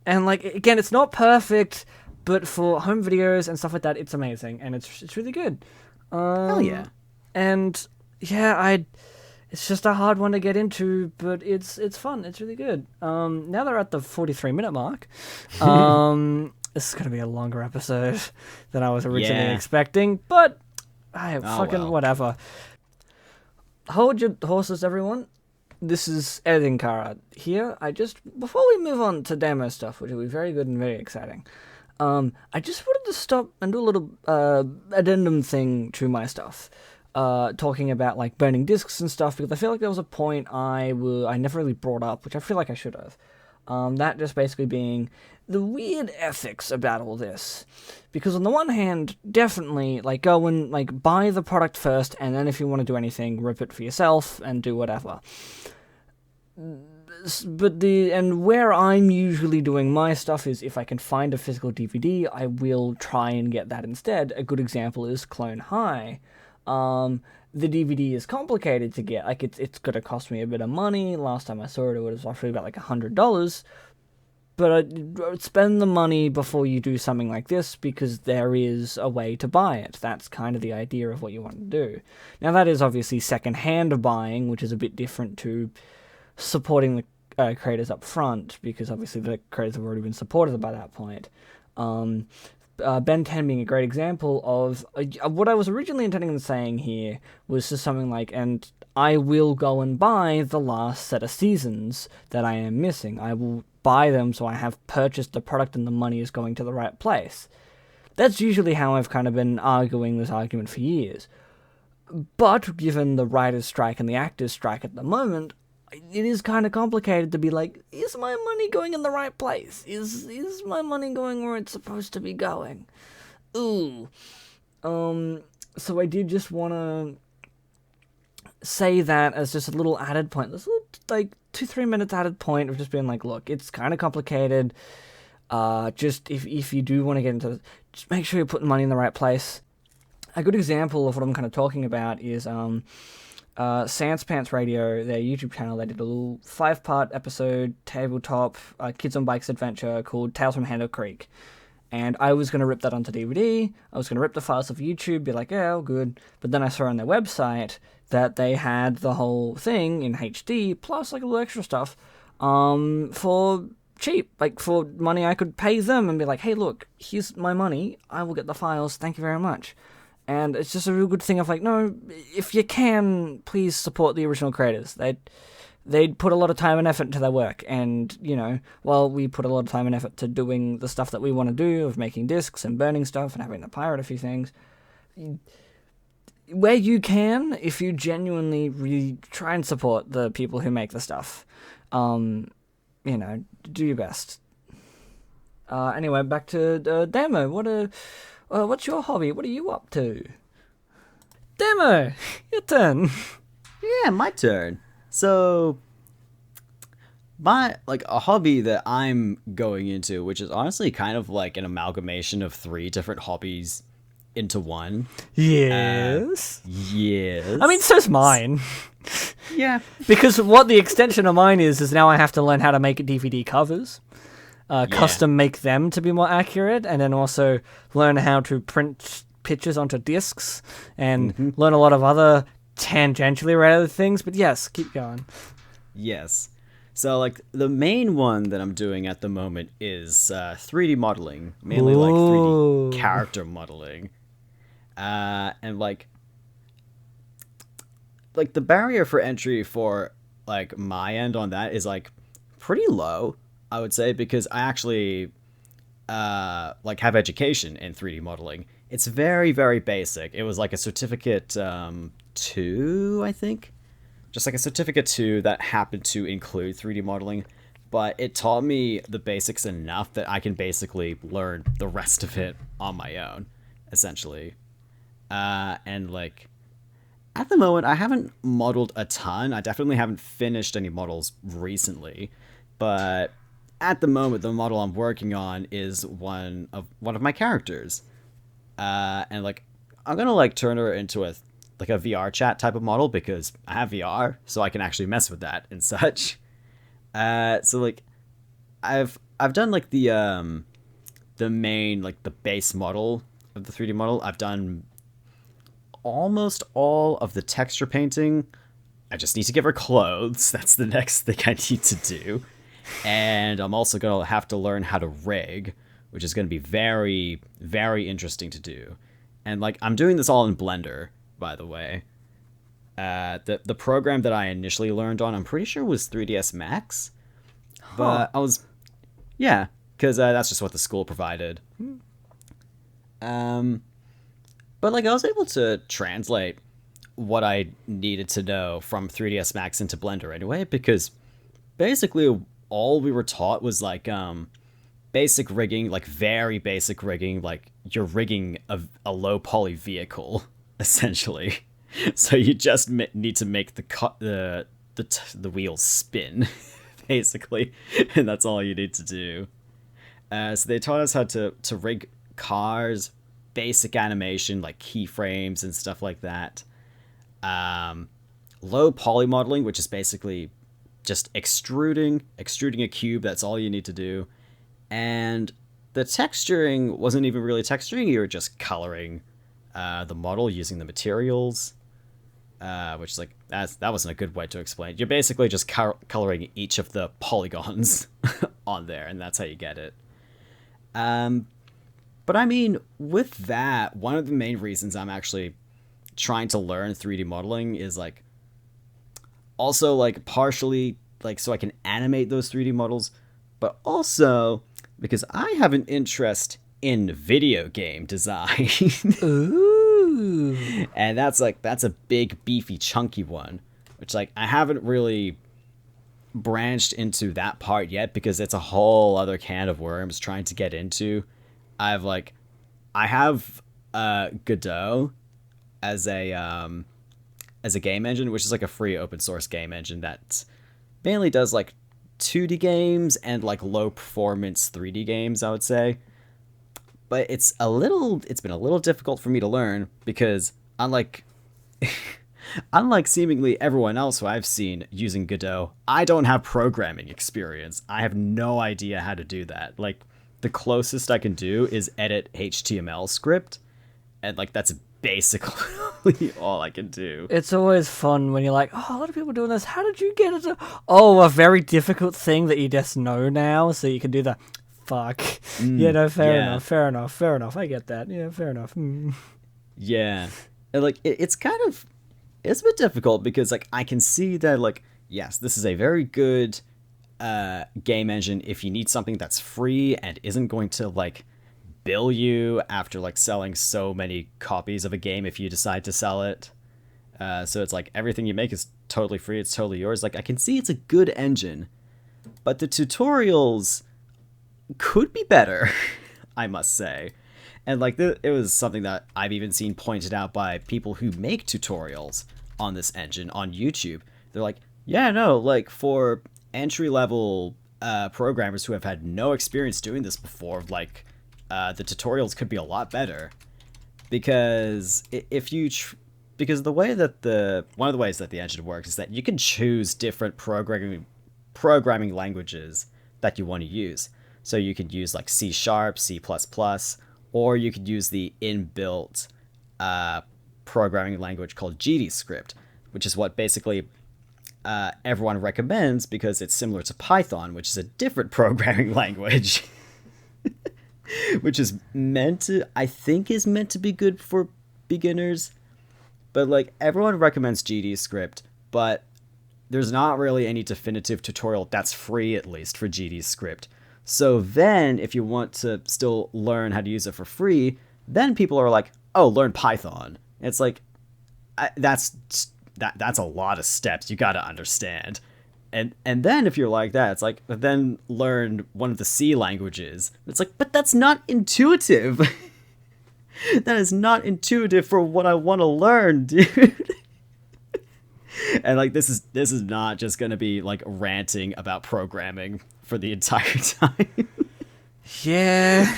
And like again, it's not perfect, but for home videos and stuff like that, it's amazing and it's really good. Hell yeah. And yeah, it's just a hard one to get into, but it's fun. It's really good. Now they're at the 43-minute mark. This is going to be a longer episode than I was originally expecting, but whatever. Hold your horses, everyone. This is Ed and Cara here. Before we move on to demo stuff, which will be very good and very exciting, I just wanted to stop and do a little addendum thing to my stuff. Talking about like burning discs and stuff, because I feel like there was a point I never really brought up, which I feel like I should have. That just basically being the weird ethics about all this. Because on the one hand, definitely like go and like buy the product first, and then if you want to do anything, rip it for yourself and do whatever. But where I'm usually doing my stuff is if I can find a physical DVD, I will try and get that instead. A good example is Clone High. The DVD is complicated to get. Like it's gonna cost me a bit of money. Last time I saw it, it was roughly about like $100. But I'd spend the money before you do something like this because there is a way to buy it. That's kind of the idea of what you want to do. Now that is obviously second-hand buying, which is a bit different to supporting the creators up front because obviously the creators have already been supported by that point. Ben 10 being a great example of what I was originally intending on saying here was just something like, and I will go and buy the last set of seasons that I am missing. I will buy them so I have purchased the product and the money is going to the right place. That's usually how I've kind of been arguing this argument for years. But given the writer's strike and the actor's strike at the moment, it is kind of complicated to be like, is my money going in the right place? Is my money going where it's supposed to be going? Ooh. So I did just want to say that as just a little added point. This little, like, 2-3 minutes added point of just being like, look, it's kind of complicated. Just if you do want to get into it, just make sure you're putting money in the right place. A good example of what I'm kind of talking about is Sans Pants Radio, their YouTube channel. They did a little 5-part episode, tabletop, Kids on Bikes adventure called Tales from Handle Creek. And I was going to rip that onto DVD. I was going to rip the files off YouTube, be like, yeah, all good. But then I saw on their website that they had the whole thing in HD, plus like a little extra stuff, for cheap, like for money I could pay them and be like, hey, look, here's my money. I will get the files. Thank you very much. And it's just a real good thing of like, no, if you can, please support the original creators. They'd put a lot of time and effort into their work. And, you know, while we put a lot of time and effort to doing the stuff that we want to do, of making discs and burning stuff and having to pirate a few things, where you can, if you genuinely really try and support the people who make the stuff, you know, do your best. Anyway, back to Damo. What's your hobby? What are you up to? Damo, your turn. Yeah, my turn. So, a hobby that I'm going into, which is honestly kind of like an amalgamation of 3 different hobbies into one. Yes. Yes. I mean, so's mine. Yeah. Because what the extension of mine is now I have to learn how to make DVD covers. Custom make them to be more accurate, and then also learn how to print pictures onto discs, and learn a lot of other tangentially related things. But yes, keep going. Yes. So, like, the main one that I'm doing at the moment is 3D modeling, mainly like 3D character modeling. And like the barrier for entry for like my end on that is like pretty low, I would say, because I actually like have education in 3D modeling. It's very, very basic. It was like a certificate 2, I think. Just like a certificate 2 that happened to include 3D modeling, but it taught me the basics enough that I can basically learn the rest of it on my own, essentially. And like, at the moment, I haven't modeled a ton. I definitely haven't finished any models recently, but at the moment, the model I'm working on is one of my characters. And like, I'm gonna like turn her into a VR chat type of model because I have VR, so I can actually mess with that and such. So like, I've done like the main, like the base model of the 3D model. I've done almost all of the texture painting. I just need to give her clothes. That's the next thing I need to do. And I'm also gonna have to learn how to rig, which is gonna be very, very interesting to do. And like, I'm doing this all in Blender, by the way. The program that I initially learned on, I'm pretty sure was 3ds Max, but I was, yeah, because that's just what the school provided. But like, I was able to translate what I needed to know from 3ds Max into Blender anyway, because basically all we were taught was like basic rigging, like very basic rigging, like you're rigging a low poly vehicle essentially. So you just need to make the wheels spin, basically, and that's all you need to do. So they taught us how to rig cars, basic animation like keyframes and stuff like that. Low poly modeling, which is basically just extruding a cube. That's all you need to do. And the texturing wasn't even really texturing. You were just coloring the model using the materials, which is like, that wasn't a good way to explain it. You're basically just coloring each of the polygons on there, and that's how you get it. But But I mean, with that, one of the main reasons I'm actually trying to learn 3D modeling is like also like partially like so I can animate those 3D models, but also because I have an interest in video game design. Ooh. And that's a big beefy chunky one, which like I haven't really branched into that part yet because it's a whole other can of worms trying to get into. I have Godot as a game engine, which is like a free open source game engine that mainly does like 2D games and like low performance 3D games, I would say. But it's been a little difficult for me to learn because unlike seemingly everyone else who I've seen using Godot, I don't have programming experience. I have no idea how to do that. Like the closest I can do is edit HTML script, and like that's basically all I can do. It's always fun when you're like, oh, a lot of people doing this. How did you get it? Oh, a very difficult thing that you just know now, so you can do the fuck. Yeah, no, fair enough. I get that. Yeah, fair enough. Yeah, and like it's a bit difficult because like I can see that like yes, this is a very good game engine if you need something that's free and isn't going to like bill you after like selling so many copies of a game if you decide to sell it. So it's like everything you make is totally free, it's totally yours. Like I can see it's a good engine, but the tutorials could be better, I must say. And like it was something that I've even seen pointed out by people who make tutorials on this engine on YouTube. They're like, yeah, no, like for entry level programmers who have had no experience doing this before, like the tutorials could be a lot better because because the way that one of the ways that the engine works is that you can choose different programming languages that you want to use. So you could use like C#, C++, or you could use the inbuilt programming language called GDScript, which is what basically everyone recommends because it's similar to Python, which is a different programming language, which is meant to be good for beginners. But like everyone recommends GDScript, but there's not really any definitive tutorial that's free, at least for GDScript. So then if you want to still learn how to use it for free, then people are like, oh, learn Python. It's like, that's a lot of steps you got to understand. And then if you're like that, it's like, then learn one of the C languages. It's like, but that's not intuitive. That is not intuitive for what I want to learn, dude. And like this is not just gonna be like ranting about programming for the entire time. Yeah.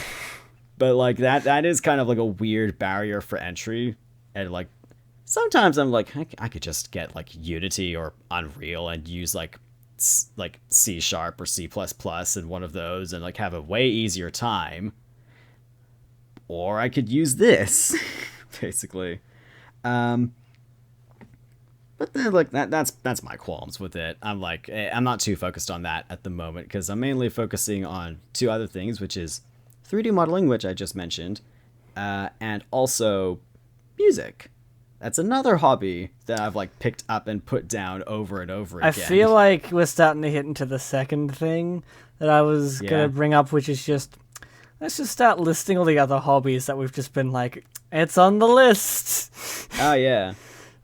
But like that is kind of like a weird barrier for entry. And like sometimes I'm like I could just get like Unity or Unreal and use like C# or C++ in one of those and like have a way easier time. Or I could use this, basically. But then, like that's my qualms with it. I'm like, I'm not too focused on that at the moment because I'm mainly focusing on two other things, which is 3D modeling, which I just mentioned, and also music. That's another hobby that I've like picked up and put down over and over again. I feel like we're starting to hit into the second thing that I was gonna bring up, which is just let's just start listing all the other hobbies that we've just been like, it's on the list. Oh yeah.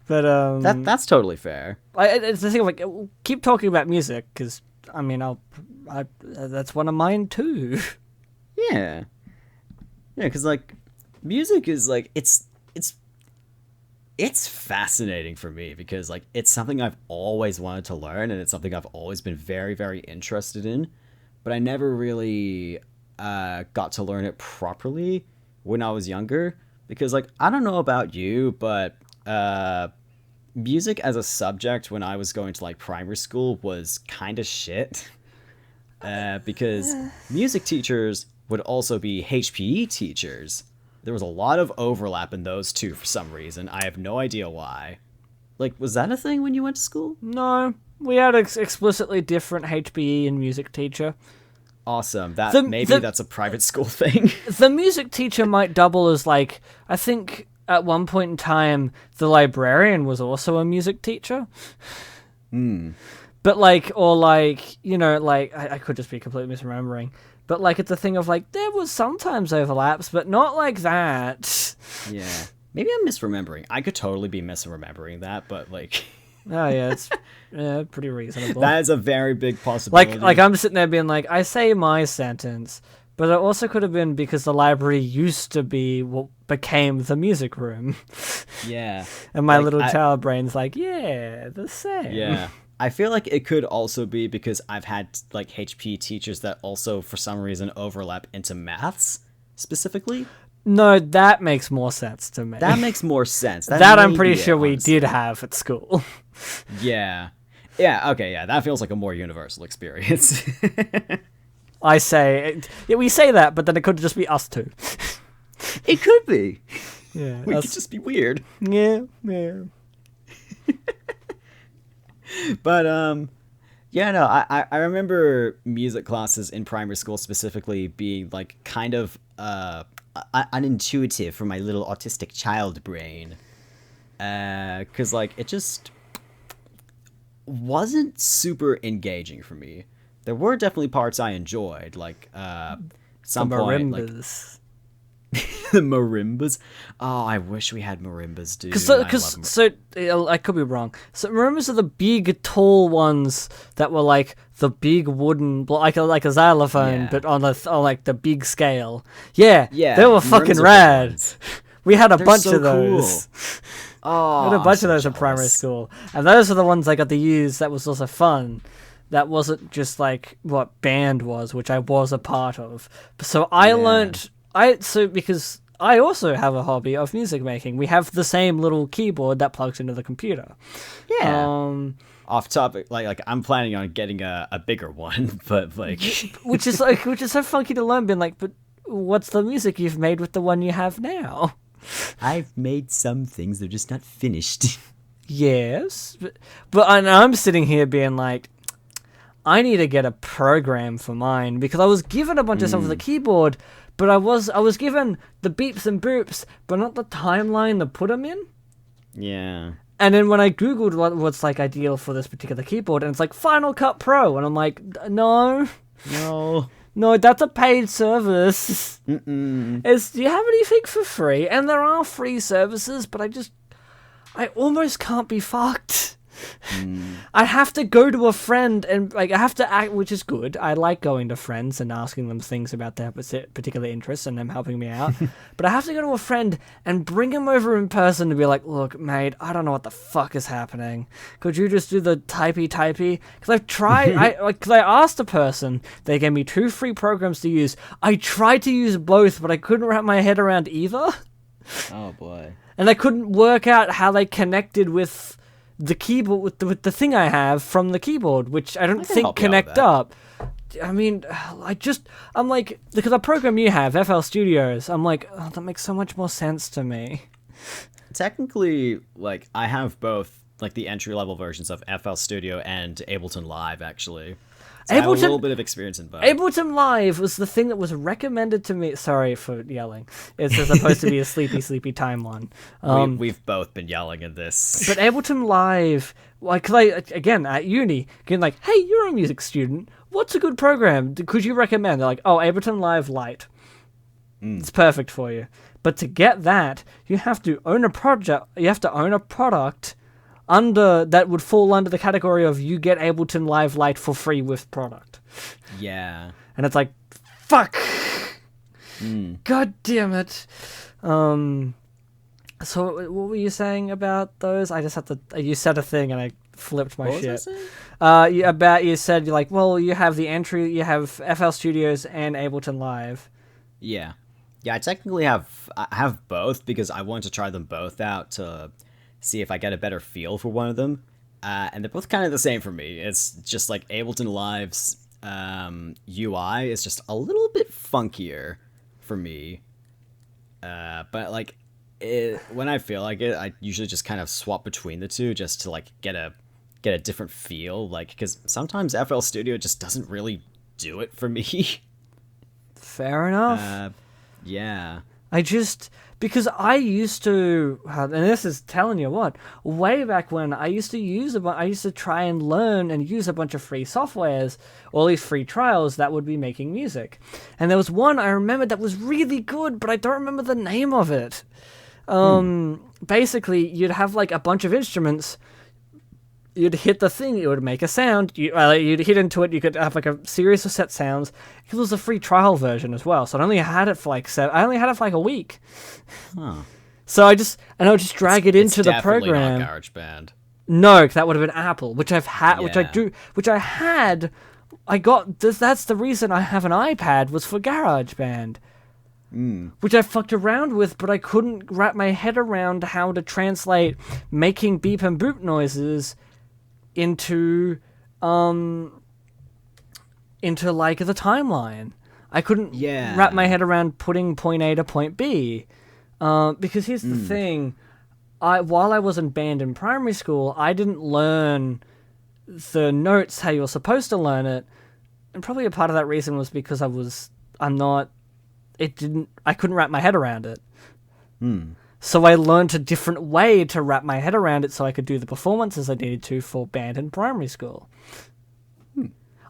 But that's totally fair. It's the thing of like keep talking about music because I mean that's one of mine too. Yeah, because like music is like it's fascinating for me because like it's something I've always wanted to learn and it's something I've always been very very interested in, but I never really got to learn it properly when I was younger because like I don't know about you, but music as a subject when I was going to like primary school was kind of shit because music teachers would also be HPE teachers. There was a lot of overlap in those two for some reason. I have no idea why. Like, was that a thing when you went to school? No, we had an explicitly different HPE and music teacher. Awesome. That The- maybe the- that's a private school thing. The music teacher might double as like, I think at one point in time the librarian was also a music teacher. But like, or like, you know, like I could just be completely misremembering. But like it's a thing of like there was sometimes overlaps, but not like that. Yeah. Maybe I'm misremembering. I could totally be misremembering that, but like Oh yeah, it's pretty reasonable. that is a very big possibility. Like I'm sitting there being like, I say my sentence, but it also could have been because the library used to be what became the music room. Yeah. And my Like, little child brain's like, yeah, the same. Yeah. I feel like it could also be because I've had like HP teachers that also for some reason overlap into maths specifically. No, that makes more sense to me. That makes more sense. That I'm may pretty be it, sure we honestly. did have at school. Yeah. Yeah, okay, yeah. That feels like a more universal experience. I say, we say that, but then it could just be us two. It could be. Yeah, We could just be weird. yeah. But yeah, no, I remember music classes in primary school specifically being like kind of unintuitive for my little autistic child brain. Cause like it just wasn't super engaging for me. There were definitely parts I enjoyed, like some The point, like marimbas. the marimbas. Oh, I wish we had marimbas, dude. I could be wrong. So marimbas are the big, tall ones that were like the big wooden, like a xylophone, Yeah. but on like the big scale. Yeah, Yeah, they were marimbas fucking are big rad. ones. We had a They're bunch so of those. Oh, We had a I'm bunch so of those in primary jealous. school, and those are the ones I got to use. That was also fun. That wasn't just like what band was, which I was a part of. So I learnt. Because I also have a hobby of music making. We have the same little keyboard that plugs into the computer. Yeah. Off topic, like I'm planning on getting a bigger one, but like which is so funky to learn. Being like, but what's the music you've made with the one you have now? I've made some things, they're just not finished. Yes, but I'm sitting here being like, I need to get a program for mine because I was given a bunch of stuff with the keyboard, but I was given the beeps and boops, but not the timeline to put them in. Yeah. And then when I googled what's like ideal for this particular keyboard, and it's like Final Cut Pro, and I'm like, no, that's a paid service. Do you have anything for free? And there are free services, but I almost can't be fucked. I have to go to a friend and like I have to act, which is good. I like going to friends and asking them things about their particular interests and them helping me out. But I have to go to a friend and bring him over in person to be like, look, mate, I don't know what the fuck is happening. Could you just do the typey? Because I've tried. Because I asked a person, they gave me 2 free programs to use. I tried to use both, but I couldn't wrap my head around either. Oh boy. And I couldn't work out how they connected with the keyboard, with the thing I have from the keyboard, which I don't can think help you out with connect that. up. I mean, I'm like, because the program you have, FL Studios, I'm like, oh, that makes so much more sense to me. Technically, like I have both like the entry level versions of FL Studio and Ableton Live actually. So I have a Ableton- little bit of experience in both. Ableton Live was the thing that was recommended to me. Sorry for yelling. It's supposed to be a sleepy time one. We've both been yelling at this. But Ableton Live, like, 'cause again, at uni, getting like, hey, you're a music student. What's a good program? Could you recommend? They're like, oh, Ableton Live Lite. It's perfect for you. But to get that, you have to own a project. You have to own a product that would fall under the category of you get Ableton Live Lite for free with product. Yeah. And it's like, fuck. God damn it. So what were you saying about those? I just had to. You said a thing and I flipped my What was shit. I saying? You said you're like, well, you have the entry, you have FL Studios and Ableton Live. Yeah. Yeah, I have both because I wanted to try them both out to see if I get a better feel for one of them. And they're both kind of the same for me. It's just like Ableton Live's UI is just a little bit funkier for me. But like when I feel like it, I usually just kind of swap between the two just to like get a different feel. Like because sometimes FL Studio just doesn't really do it for me. Fair enough. Yeah. Because I used to, and this is telling you what, way back when I used to try and learn and use a bunch of free softwares, all these free trials that would be making music. And there was one I remember that was really good, but I don't remember the name of it. Basically, you'd have like a bunch of instruments. You'd hit the thing, it would make a sound. You'd hit into it, you could have like a series of set sounds. It was a free trial version as well, so I only had it for like a week. Huh. So I would just drag it into the program. Not GarageBand. No, that would have been Apple, which I've had, I got this. That's the reason I have an iPad, was for GarageBand. Which I fucked around with, but I couldn't wrap my head around how to translate making beep and boop noises into like the timeline. I couldn't wrap my head around putting point A to point B. Because here's the thing, while I was in band in primary school, I didn't learn the notes how you're supposed to learn it, and probably a part of that reason was because I couldn't wrap my head around it. So I learned a different way to wrap my head around it so I could do the performances I needed to for band in primary school.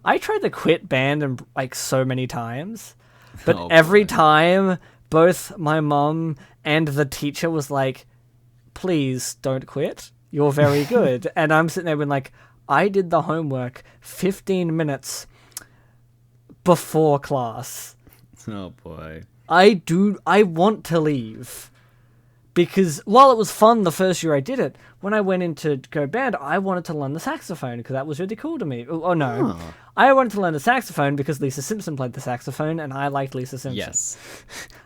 I tried to quit band like so many times, but every time both my mum and the teacher was like, please don't quit. You're very good. And I'm sitting there being like, I did the homework 15 minutes before class. Oh boy. I want to leave. Because while it was fun the first year I did it, when I went into go band, I wanted to learn the saxophone because that was really cool to me. Oh no. Oh. I wanted to learn the saxophone because Lisa Simpson played the saxophone and I liked Lisa Simpson. Yes.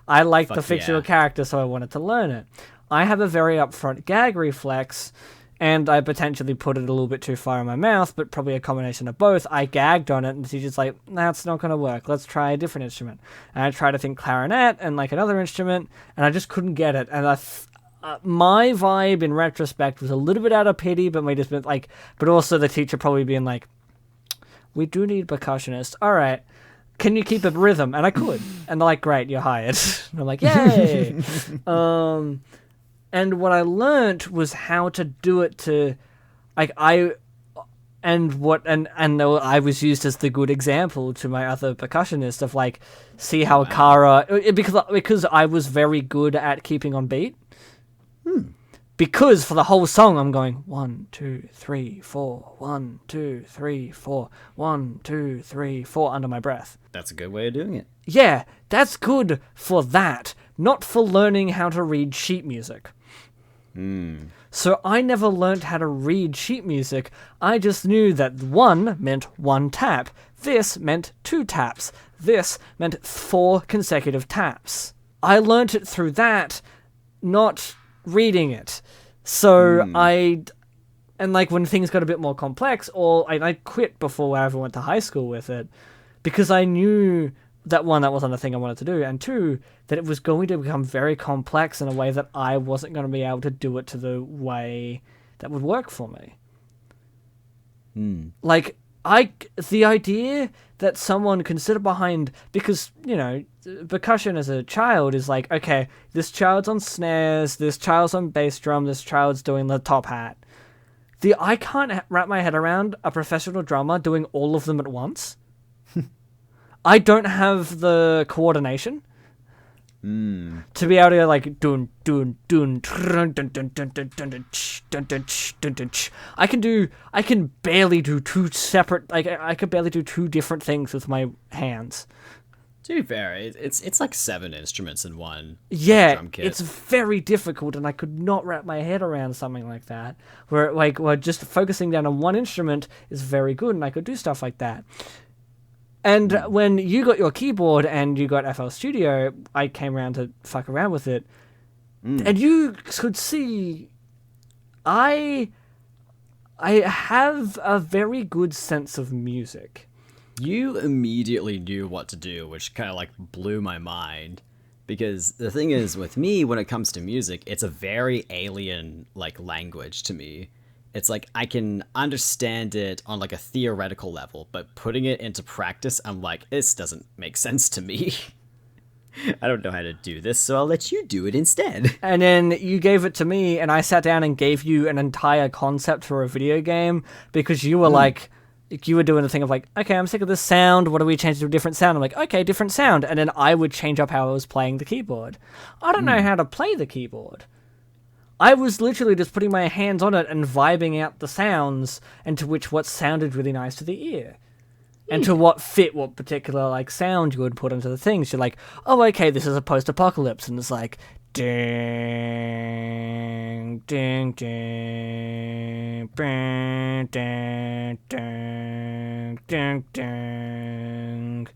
I liked the fictional character, so I wanted to learn it. I have a very upfront gag reflex, and I potentially put it a little bit too far in my mouth, but probably a combination of both. I gagged on it, and she's just like, that's not going to work. Let's try a different instrument. And I tried to think clarinet and like another instrument, and I just couldn't get it. And my vibe in retrospect was a little bit out of pity, but but also the teacher probably being like, we do need percussionists. All right. Can you keep a rhythm? And I could. And they're like, great, you're hired. And I'm like, yay. And what I learned was how to do it to, like, I was used as the good example to my other percussionists of like, see how Cara, because I was very good at keeping on beat. Because for the whole song I'm going 1, 2, 3, 4, 1, 2, 3, 4, 1, 2, 3, 4 under my breath. That's a good way of doing it. Yeah, that's good for that, not for learning how to read sheet music. So I never learned how to read sheet music. I just knew that 1 meant 1 tap. This meant 2 taps. This meant 4 consecutive taps. I learnt it through that, not reading it. So and like when things got a bit more complex, or I quit before I ever went to high school with it, because I knew that 1, that wasn't the thing I wanted to do, and 2, that it was going to become very complex in a way that I wasn't going to be able to do it to the way that would work for me. Like, the idea that someone can sit behind, because, you know, percussion as a child is like, okay, this child's on snares, this child's on bass drum, this child's doing the top hat. I can't wrap my head around a professional drummer doing all of them at once. I don't have the coordination to be able to like dun dun dun dun dun dun dun dun dun dun dun. I can barely do 2 separate, like I could barely do 2 different things with my hands. To be fair, it's like 7 instruments in one. Yeah, drum kit. It's very difficult, and I could not wrap my head around something like that. Where just focusing down on one instrument is very good, and I could do stuff like that. And when you got your keyboard and you got FL Studio, I came around to fuck around with it. And you could see I have a very good sense of music. You immediately knew what to do, which kind of like blew my mind. Because the thing is, with me, when it comes to music, it's a very alien like language to me. it's like I can understand it on like a theoretical level, but putting it into practice, I'm like, this doesn't make sense to me. I don't know how to do this, so I'll let you do it instead. And then you gave it to me, and I sat down and gave you an entire concept for a video game because you were like, you were doing the thing of like, okay, I'm sick of this sound. What do we change to a different sound? I'm like, okay, different sound. And then I would change up how I was playing the keyboard. I don't know how to play the keyboard. I was literally just putting my hands on it and vibing out the sounds, and to which what sounded really nice to the ear. And to what fit what particular like sound you would put into the things. You're like, oh, okay, this is a post-apocalypse, and it's like ding, ding, ding, ding, ding, ding, ding, ding.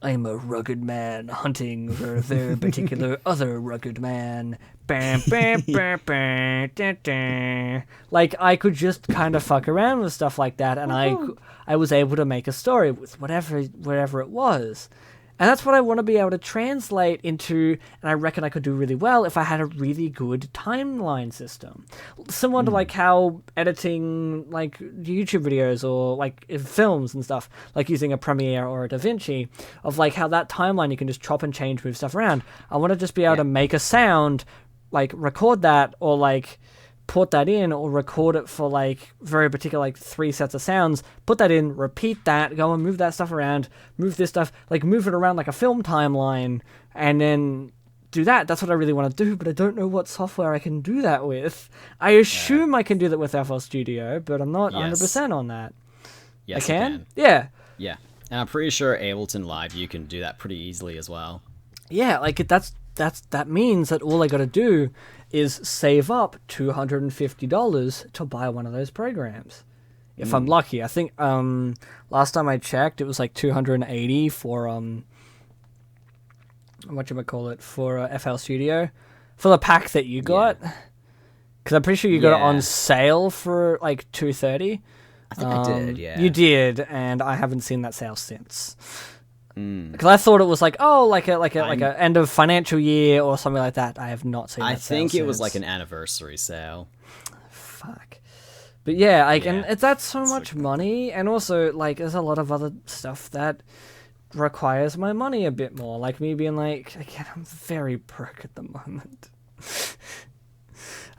I'm a rugged man hunting for a very particular other rugged man. Bam, bam, bam, bam, dun, dun. Like, I could just kind of fuck around with stuff like that, and I was able to make a story with whatever it was. And that's what I want to be able to translate into, and I reckon I could do really well if I had a really good timeline system. Similar to like how editing like YouTube videos or like films and stuff, like using a Premiere or a DaVinci, of like how that timeline you can just chop and change, move stuff around. I want to just be able to make a sound, like record that or like put that in or record it for like very particular like 3 sets of sounds, put that in, repeat that, go and move that stuff around, move this stuff, like move it around like a film timeline, and then do that. That's what I really want to do, but I don't know what software I can do that with. I assume I can do that with FL Studio, but I'm not 100% on that. Yes, I can? you can. Yeah. Yeah. And I'm pretty sure Ableton Live, you can do that pretty easily as well. Yeah, like that means that all I got to do is save up $250 to buy one of those programs. If I'm lucky. I think last time I checked, it was like $280 for whatchamacallit, for FL Studio, for the pack that you got. Because I'm pretty sure you got it on sale for like $230. I think I did, yeah. You did, and I haven't seen that sale since. Because I thought it was like, oh, like a end of financial year or something like that. I have not seen that sale I think it was since. like an anniversary sale. Fuck. But yeah, like, and that's so much money, and also, like, there's a lot of other stuff that requires my money a bit more. Like me being like, again, I'm very broke at the moment.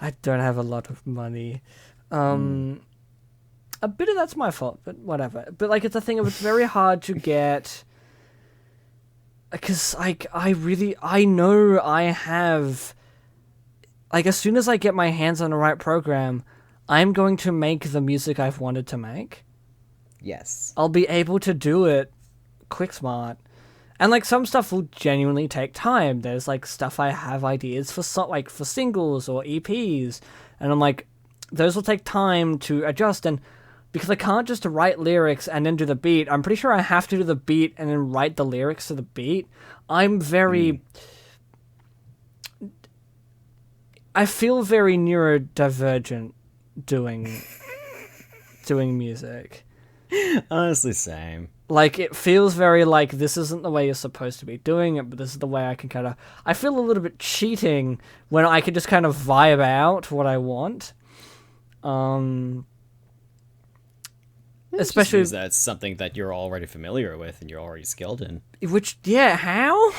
I don't have a lot of money. A bit of that's my fault, but whatever. But, like, it's a thing of it's very hard to get... Because, like, I know I have... Like, as soon as I get my hands on the right program, I'm going to make the music I've wanted to make. Yes. I'll be able to do it quick smart. And, like, some stuff will genuinely take time. There's, like, stuff I have ideas for, for singles or EPs. And I'm like, those will take time to adjust. And because I can't just write lyrics and then do the beat, I'm pretty sure I have to do the beat and then write the lyrics to the beat. I'm very... I feel very neurodivergent doing music. Honestly, same. Like, it feels very like, this isn't the way you're supposed to be doing it, but this is the way I can kind of... I feel a little bit cheating when I can just kind of vibe out what I want. Especially... Just that's something that you're already familiar with and you're already skilled in. Which, yeah, how?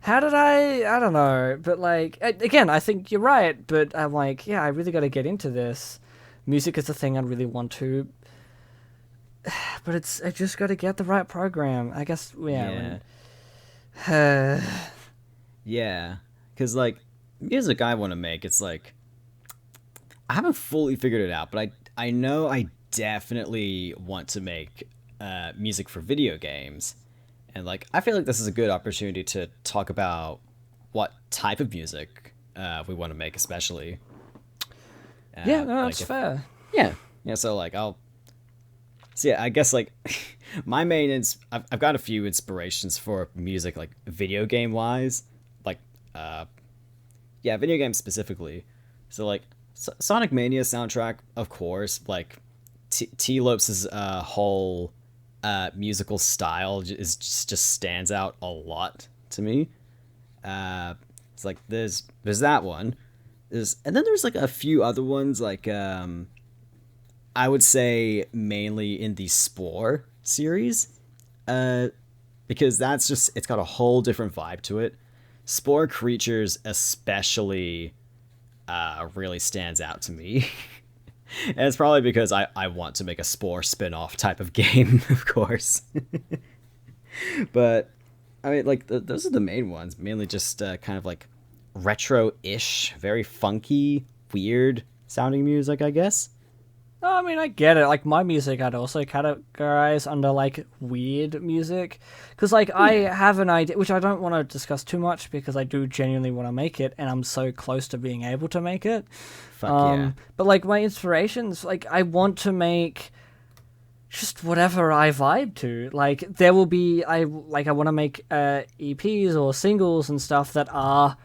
How did I don't know, but like, again, I think you're right, but I'm like, yeah, I really got to get into this. Music is the thing I really want to, but I just got to get the right program, I guess. Yeah, because like music I want to make, it's like I haven't fully figured it out, but I know I definitely want to make music for video games. And, like, I feel like this is a good opportunity to talk about what type of music we want to make, especially. Yeah, no, that's fair. Yeah. Yeah, so, like, I guess, like, my main... I've got a few inspirations for music, like, video game-wise. Like, video games specifically. So, like, Sonic Mania soundtrack, of course. Like, T-Lopes' whole... musical style just stands out a lot to me. It's like there's that one. And then there's like a few other ones, like I would say mainly in the Spore series, because that's just, it's got a whole different vibe to it. Spore creatures especially really stands out to me. And it's probably because I want to make a Spore spin-off type of game, of course. But I mean, like those are the main ones. Mainly just kind of like retro-ish, very funky, weird sounding music, I guess. No, I mean, I get it. Like, my music I'd also categorize under, like, weird music. Because, like, I have an idea, which I don't want to discuss too much because I do genuinely want to make it, and I'm so close to being able to make it. Fuck yeah. But, like, my inspirations, like, I want to make just whatever I vibe to. Like, there will be, I want to make EPs or singles and stuff that are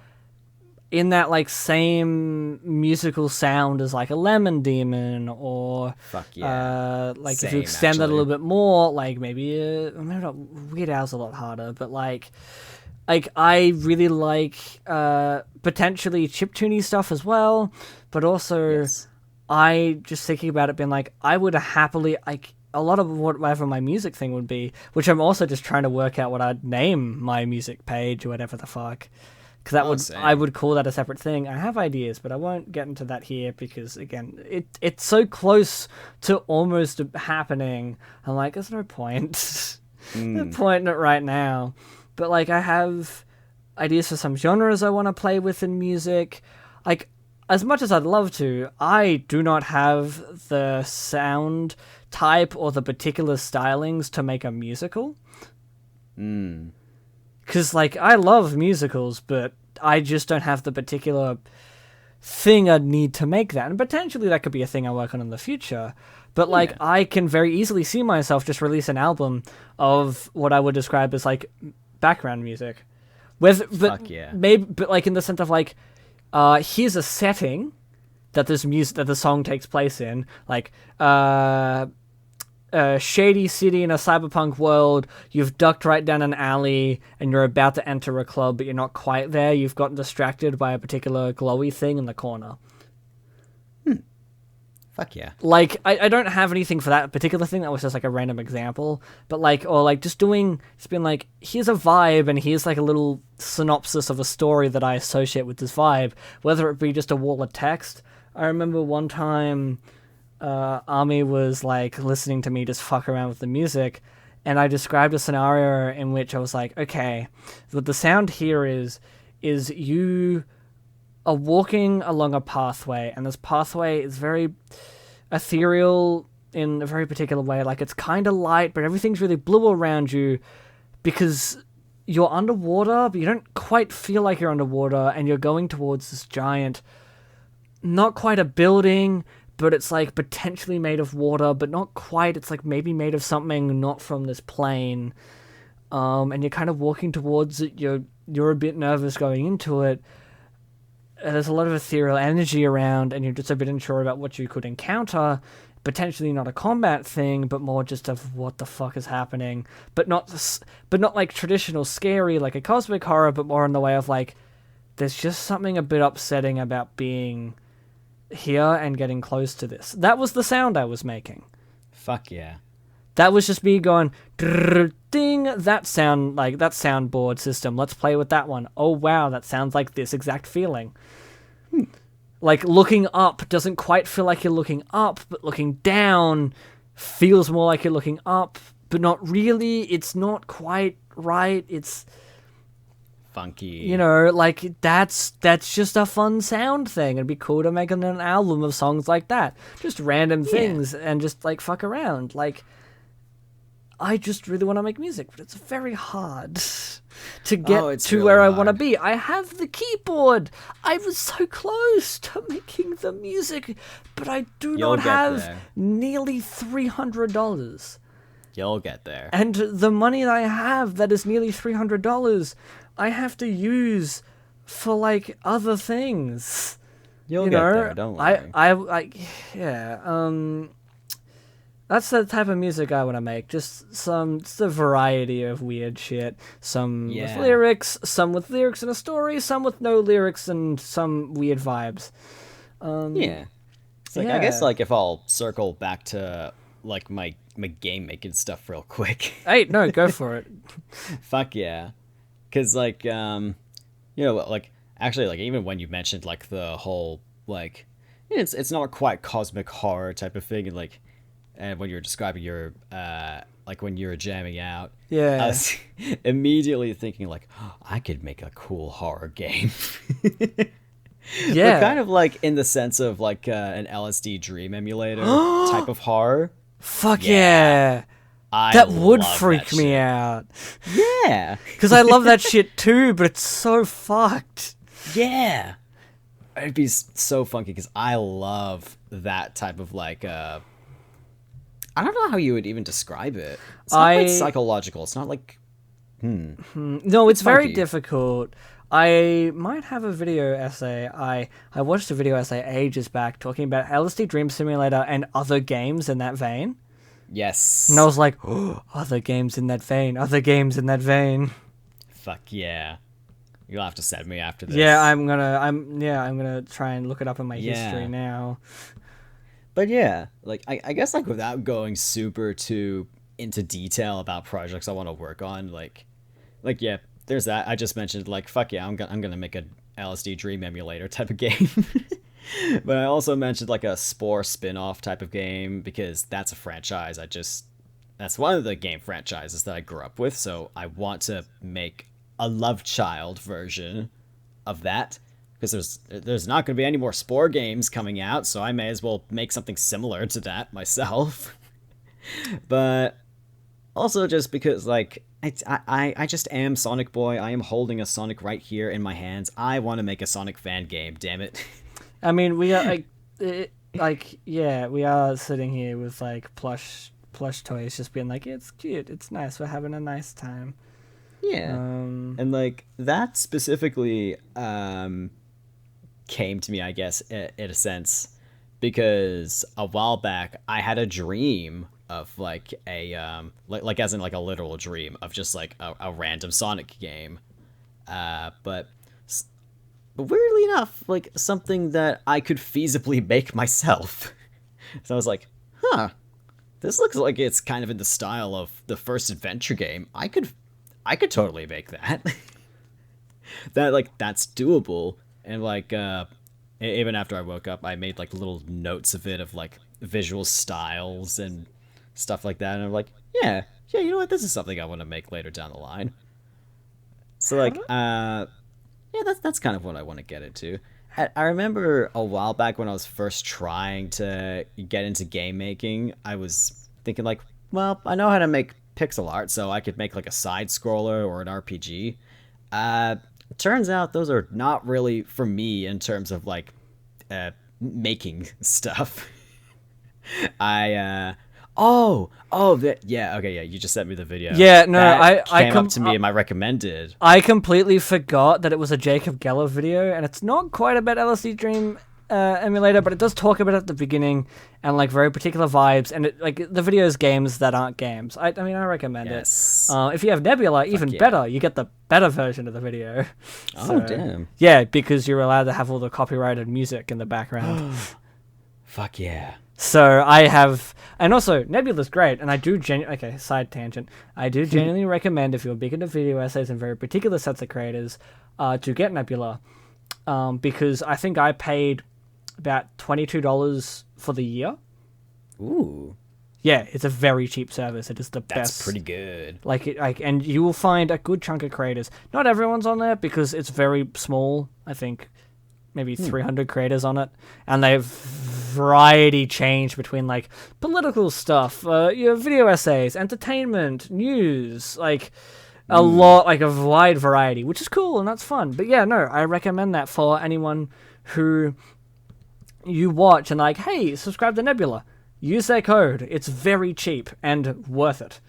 in that like same musical sound as like a Lemon Demon, or Fuck yeah. like Same, if you extend that a actually. little bit more, like maybe maybe not, Weird Al's a lot harder, but like I really like potentially chiptune stuff as well, but also Yes. I just thinking about it being like I would happily like a lot of whatever my music thing would be, which I'm also just trying to work out what I'd name my music page or whatever the fuck. Because that would, Same. I would call that a separate thing. I have ideas, but I won't get into that here because again, it's so close to almost happening. I'm like, there's no point. No point in it right now. But like, I have ideas for some genres I want to play with in music. Like, as much as I'd love to, I do not have the sound type or the particular stylings to make a musical. Because, like, I love musicals, but I just don't have the particular thing I'd need to make that. And potentially that could be a thing I work on in the future. But, like, Yeah. I can very easily see myself just release an album of what I would describe as, like, background music. Fuck yeah. Maybe, but, like, in the sense of, like, here's a setting that that the song takes place in. Like, shady city in a cyberpunk world. You've ducked right down an alley and you're about to enter a club, but you're not quite there. You've gotten distracted by a particular glowy thing in the corner. Fuck yeah. Like, I don't have anything for that particular thing. That was just like a random example. But like, or like just doing, it's been like, here's a vibe and here's like a little synopsis of a story that I associate with this vibe, whether it be just a wall of text. I remember one time Army was like listening to me just fuck around with the music, and I described a scenario in which I was like, okay, what the sound here is you are walking along a pathway, and this pathway is very ethereal in a very particular way. Like, it's kind of light, but everything's really blue around you because you're underwater, but you don't quite feel like you're underwater, and you're going towards this giant, not quite a building, but it's like potentially made of water, but not quite. It's like maybe made of something not from this plane. And you're kind of walking towards it. You're a bit nervous going into it. There's a lot of ethereal energy around, and you're just a bit unsure about what you could encounter. Potentially not a combat thing, but more just of what the fuck is happening. But not like traditional scary, like a cosmic horror, but more in the way of like, there's just something a bit upsetting about being here and getting close to this. That was the sound I was making. Fuck yeah. That was just me going, ding, that sound, like that soundboard system. Let's play with that one. Oh wow, that sounds like this exact feeling. Like, looking up doesn't quite feel like you're looking up, but looking down feels more like you're looking up, but not really. It's not quite right. It's, Funky. you know, like, that's just a fun sound thing. It'd be cool to make an album of songs like that. Just random things and just, like, fuck around. Like, I just really want to make music, but it's very hard to get it's to really where I want to hard. be. I have the keyboard. I was so close to making the music, but I do You'll not get have there. nearly $300. You'll get there. And the money that I have that is nearly $300, I have to use for, like, other things. You'll You get know, there, don't worry. yeah. That's the type of music I want to make. Just a variety of weird shit. Some with Yeah. lyrics, some with lyrics and a story, some with no lyrics and some weird vibes. Yeah. It's like I guess Yeah. like if I'll circle back to like my game making stuff real quick. Hey, no, go for it. Fuck yeah. Cuz like you know like actually like even when you mentioned like the whole like it's not quite cosmic horror type of thing and like and when you're describing your like when you're jamming out I Yeah. was immediately thinking like oh, I could make a cool horror game. But kind Yeah. of like in the sense of like an LSD dream emulator type of horror. Fuck Yeah, yeah. I That would love that freak me shit. out. Yeah, Because I love that shit too, but it's so fucked. yeah. It'd be so funky because I love that type of like. I don't know how you would even describe it. It's not quite I psychological. It's not like No, it's it's very funky. difficult. I might have a video essay. I watched a video essay ages back talking about LSD Dream Simulator and other games in that vein. And I Yes, was like, oh, other games in that vein, other games in that vein. fuck yeah. You'll have to send me after Yeah, this. I'm gonna try and look it up in my history Yeah. now. But yeah, like I guess like without going super too into detail about projects I want to work on, like yeah, there's that. I just mentioned like fuck yeah, I'm gonna make a LSD Dream emulator type of game. But I also mentioned like a Spore spin-off type of game because that's a franchise that's one of the game franchises that I grew up with, so I want to make a love child version of that because there's not going to be any more Spore games coming out, so I may as well make something similar to that myself. But also just because like I just am Sonic Boy. I am holding a Sonic right here in my hands. I want to make a Sonic fan game. Damn it. I mean, we are yeah, we are sitting here with like plush toys, just being like, it's cute, it's nice, we're having a nice time. Yeah. Um, And like that specifically came to me, I guess, in a sense, because a while back I had a dream of like a like as in like a literal dream of just like a random Sonic game, but weirdly enough, like something that I could feasibly make myself. So I was like, huh, this looks like it's kind of in the style of the first adventure game. I could totally make that. That like that's doable and like even after I woke up I made like little notes of it of like visual styles and stuff like that and I'm like yeah you know what, this is something I want to make later down the line. So like yeah that's kind of what I want to get into. I remember a while back when I was first trying to get into game making, I was thinking like, well, I know how to make pixel art, so I could make like a side scroller or an RPG. Uh, Turns out those are not really for me in terms of like making stuff. I yeah, okay, yeah, you just sent me the video. yeah, no, That came up to me in my recommended. I completely forgot that it was a Jacob Geller video, and it's not quite about LSD Dream emulator, but it does talk about it at the beginning and like very particular vibes, and it like the video is games that aren't games. I mean, I recommend it. Yes. If you have Nebula, even yeah. better, you get the better version of the video. Oh damn. Yeah, because you're allowed to have all the copyrighted music in the background. Fuck yeah. So I have, and also Nebula's great, and I do okay, side tangent. I do genuinely recommend if you're big into video essays and very particular sets of creators, to get Nebula, because I think I paid about $22 for the year. Ooh. Yeah, it's a very cheap service. It is the That's best. pretty good. And you will find a good chunk of creators. Not everyone's on there because it's very small. I think maybe 300 creators on it, and they've variety change between like political stuff, your video essays, entertainment, news, like a lot, like a wide variety, which is cool and that's fun. But yeah, no, I recommend that for anyone who you watch and like, hey, subscribe to Nebula. Use their code. It's very cheap and worth it.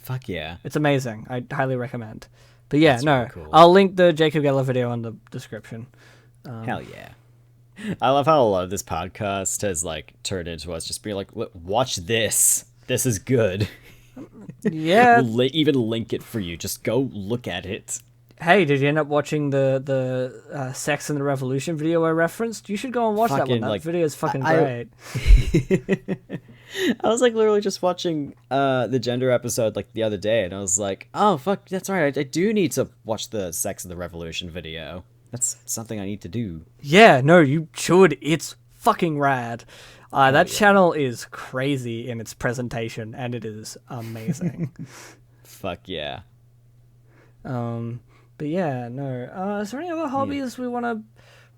Fuck yeah. It's amazing. I highly recommend. But yeah, That's no, really cool. I'll link the Jacob Geller video in the description. Hell yeah. I love how a lot of this podcast has like turned into us just being like, watch this. This is good. Yeah. We'll even link it for you. Just go look at it. Hey, did you end up watching the Sex and the Revolution video I referenced? You should go and watch that one. That video is fucking great. I was like literally just watching the gender episode like the other day, and I was like, oh fuck, that's right. I do need to watch the Sex and the Revolution video. That's something I need to do. Yeah, no, you should. It's fucking rad. That channel is crazy in its presentation, and it is amazing. Fuck yeah. But yeah, no. Is there any other hobbies we want to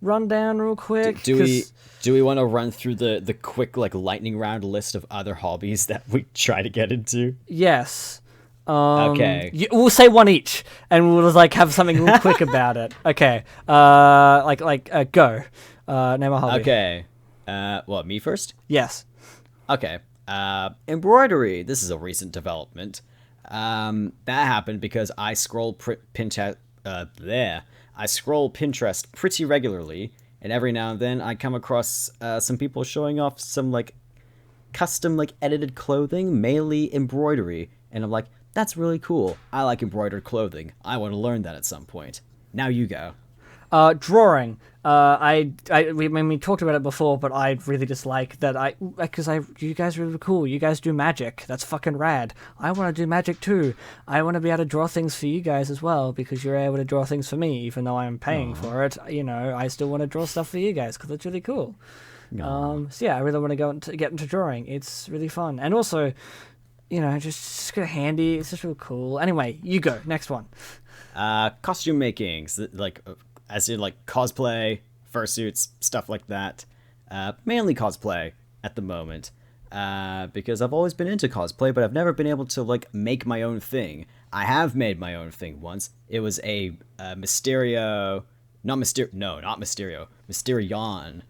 run down real quick? Do we want to run through the quick like lightning round list of other hobbies that we try to get into? Yes. Okay. We'll say one each, and we'll just like have something real quick about it. Okay. Go. Name a hobby. Okay. What, me first? Yes. Okay. Embroidery. This is a recent development. That happened because I scroll Pinterest. I scroll Pinterest pretty regularly, and every now and then I come across some people showing off some like custom like edited clothing, mainly embroidery, and I'm like, that's really cool. I like embroidered clothing. I want to learn that at some point. Now you go. Drawing. We talked about it before, but I really dislike that. You guys are really cool. You guys do magic. That's fucking rad. I want to do magic too. I want to be able to draw things for you guys as well, because you're able to draw things for me, even though I'm paying for it. You know, I still want to draw stuff for you guys because it's really cool. So yeah, I really want to get into drawing. It's really fun, and also, you know, just kind of handy. It's just real cool. Anyway, you go. Next one. Costume making, like as in like cosplay, fursuits, stuff like that. Mainly cosplay at the moment, because I've always been into cosplay, but I've never been able to like make my own thing. I have made my own thing once. It was a Mysterion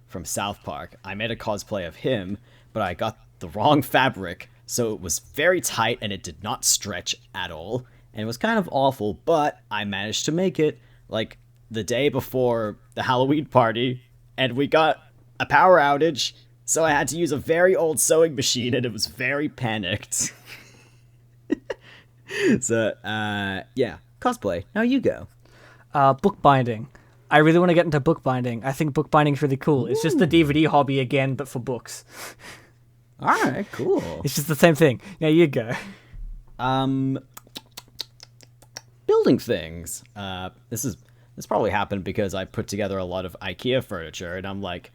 from South Park. I made a cosplay of him, but I got the wrong fabric, so it was very tight and it did not stretch at all, and it was kind of awful, but I managed to make it like the day before the Halloween party, and we got a power outage, so I had to use a very old sewing machine, and it was very panicked. So, yeah, cosplay. Now you go. Bookbinding. I really want to get into bookbinding. I think bookbinding is really cool. It's just the DVD hobby again, but for books. All right, cool. It's just the same thing. Now you go. Building things. This probably happened because I put together a lot of IKEA furniture, and I'm like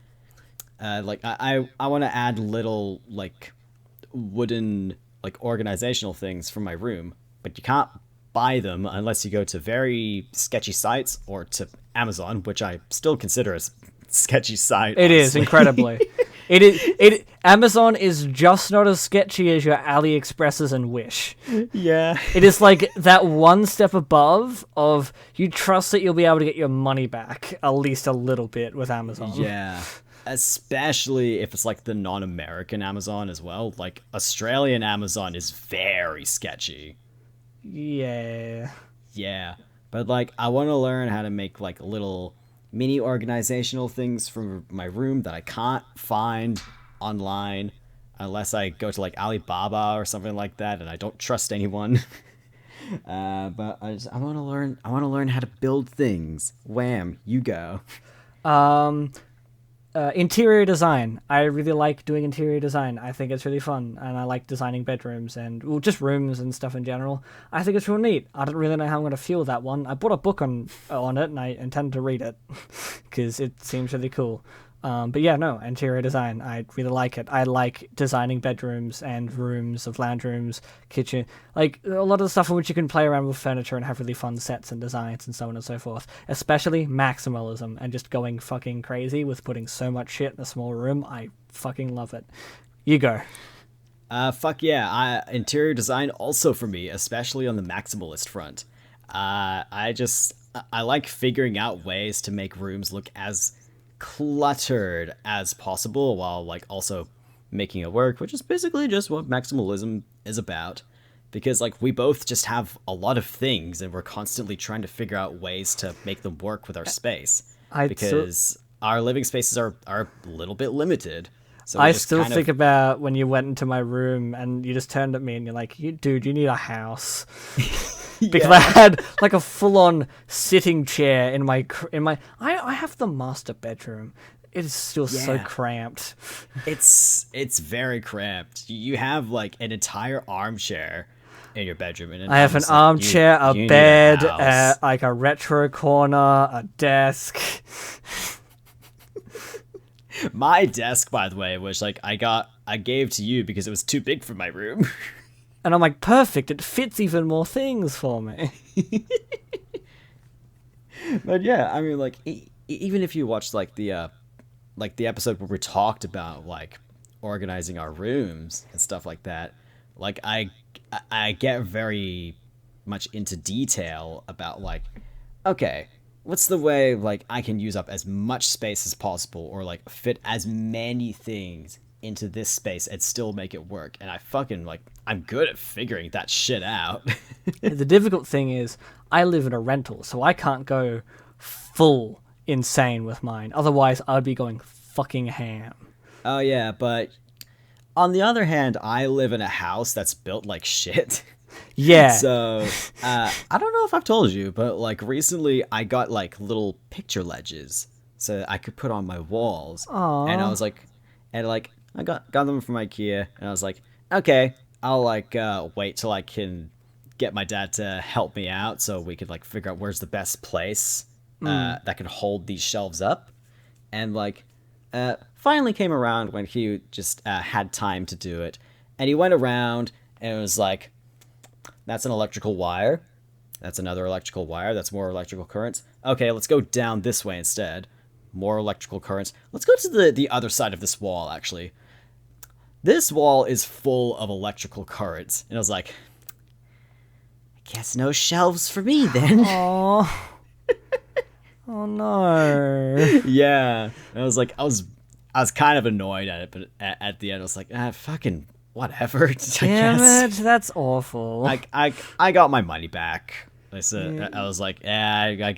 I want to add little like wooden like organizational things for my room, but you can't buy them unless you go to very sketchy sites or to Amazon, which I still consider a sketchy site. It is incredibly. Amazon is just not as sketchy as your AliExpresses and Wish. Yeah. It is like that one step above of you trust that you'll be able to get your money back at least a little bit with Amazon. Yeah. Especially if it's like the non-American Amazon as well. Like Australian Amazon is very sketchy. Yeah. Yeah. But like I want to learn how to make like little mini organizational things for my room that I can't find online unless I go to like Alibaba or something like that, and I don't trust anyone. But I want to learn how to build things. Wham, you go. Interior design. I really like doing interior design. I think it's really fun, and I like designing bedrooms and just rooms and stuff in general. I think it's real neat. I don't really know how I'm going to feel that one. I bought a book on it, and I intend to read it because it seems really cool. But yeah, no, interior design. I really like it. I like designing bedrooms and rooms of lounge rooms, kitchen, like a lot of the stuff in which you can play around with furniture and have really fun sets and designs and so on and so forth. Especially maximalism and just going fucking crazy with putting so much shit in a small room. I fucking love it. You go. Fuck yeah. Interior design also for me, especially on the maximalist front. I like figuring out ways to make rooms look as cluttered as possible while like also making it work, which is basically just what maximalism is about, because like we both just have a lot of things and we're constantly trying to figure out ways to make them work with our space, because our living spaces are a little bit limited. So we I just still kind think of about when you went into my room and you just turned at me and you're like, dude, you need a house. Because I had like a full-on sitting chair in my. I have the master bedroom. It is still so Yeah. cramped. It's very cramped. You have like an entire armchair in your bedroom, and I I'm have an just like, armchair, a you need a bed, house. like a retro corner, a desk. My desk, by the way, which like I gave to you because it was too big for my room. And I'm like, perfect, it fits even more things for me. But yeah, I mean, like even if you watch like the episode where we talked about like organizing our rooms and stuff like that, like I get very much into detail about like, okay, what's the way like I can use up as much space as possible or like fit as many things into this space and still make it work. And I fucking like I'm good at figuring that shit out. The difficult thing is, I live in a rental, so I can't go full insane with mine. Otherwise, I'd be going fucking ham. Oh yeah, but on the other hand, I live in a house that's built like shit. Yeah. So, I don't know if I've told you, but like recently I got like little picture ledges so I could put on my walls. And I Aww. was like, and like I got them from IKEA, and I was like, okay, I'll like wait till I can get my dad to help me out so we could like figure out where's the best place that can hold these shelves up. And like finally came around when he just had time to do it, and he went around and it was like, that's an electrical wire. That's another electrical wire. That's more electrical currents. Okay, let's go down this way instead. More electrical currents. Let's go to the other side of this wall, actually. This wall is full of electrical currents. And I was like, I guess no shelves for me then. Oh. Oh no. Yeah. And I was like, I was kind of annoyed at it, but at the end I was like, fucking whatever. Damn I it, guess. that's awful. I got my money back. I said, I was like, I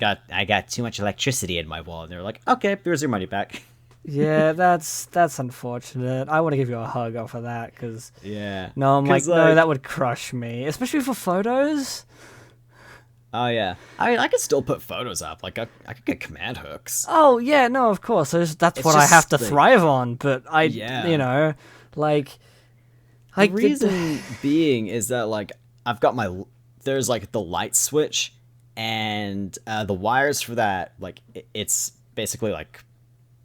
got too much electricity in my wall, and they were like, okay, here's your money back. Yeah, that's unfortunate. I want to give you a hug off of that, because Yeah. no, I'm like, 'Cause, no, that would crush me, especially for photos. Oh yeah. I mean, I could still put photos up. Like I could get command hooks. Oh yeah, no, of course. That's It's what I have just, to like- thrive on. But Yeah. you know, like, The reason being is that like I've got there's like the light switch, and the wires for that, like it's basically like,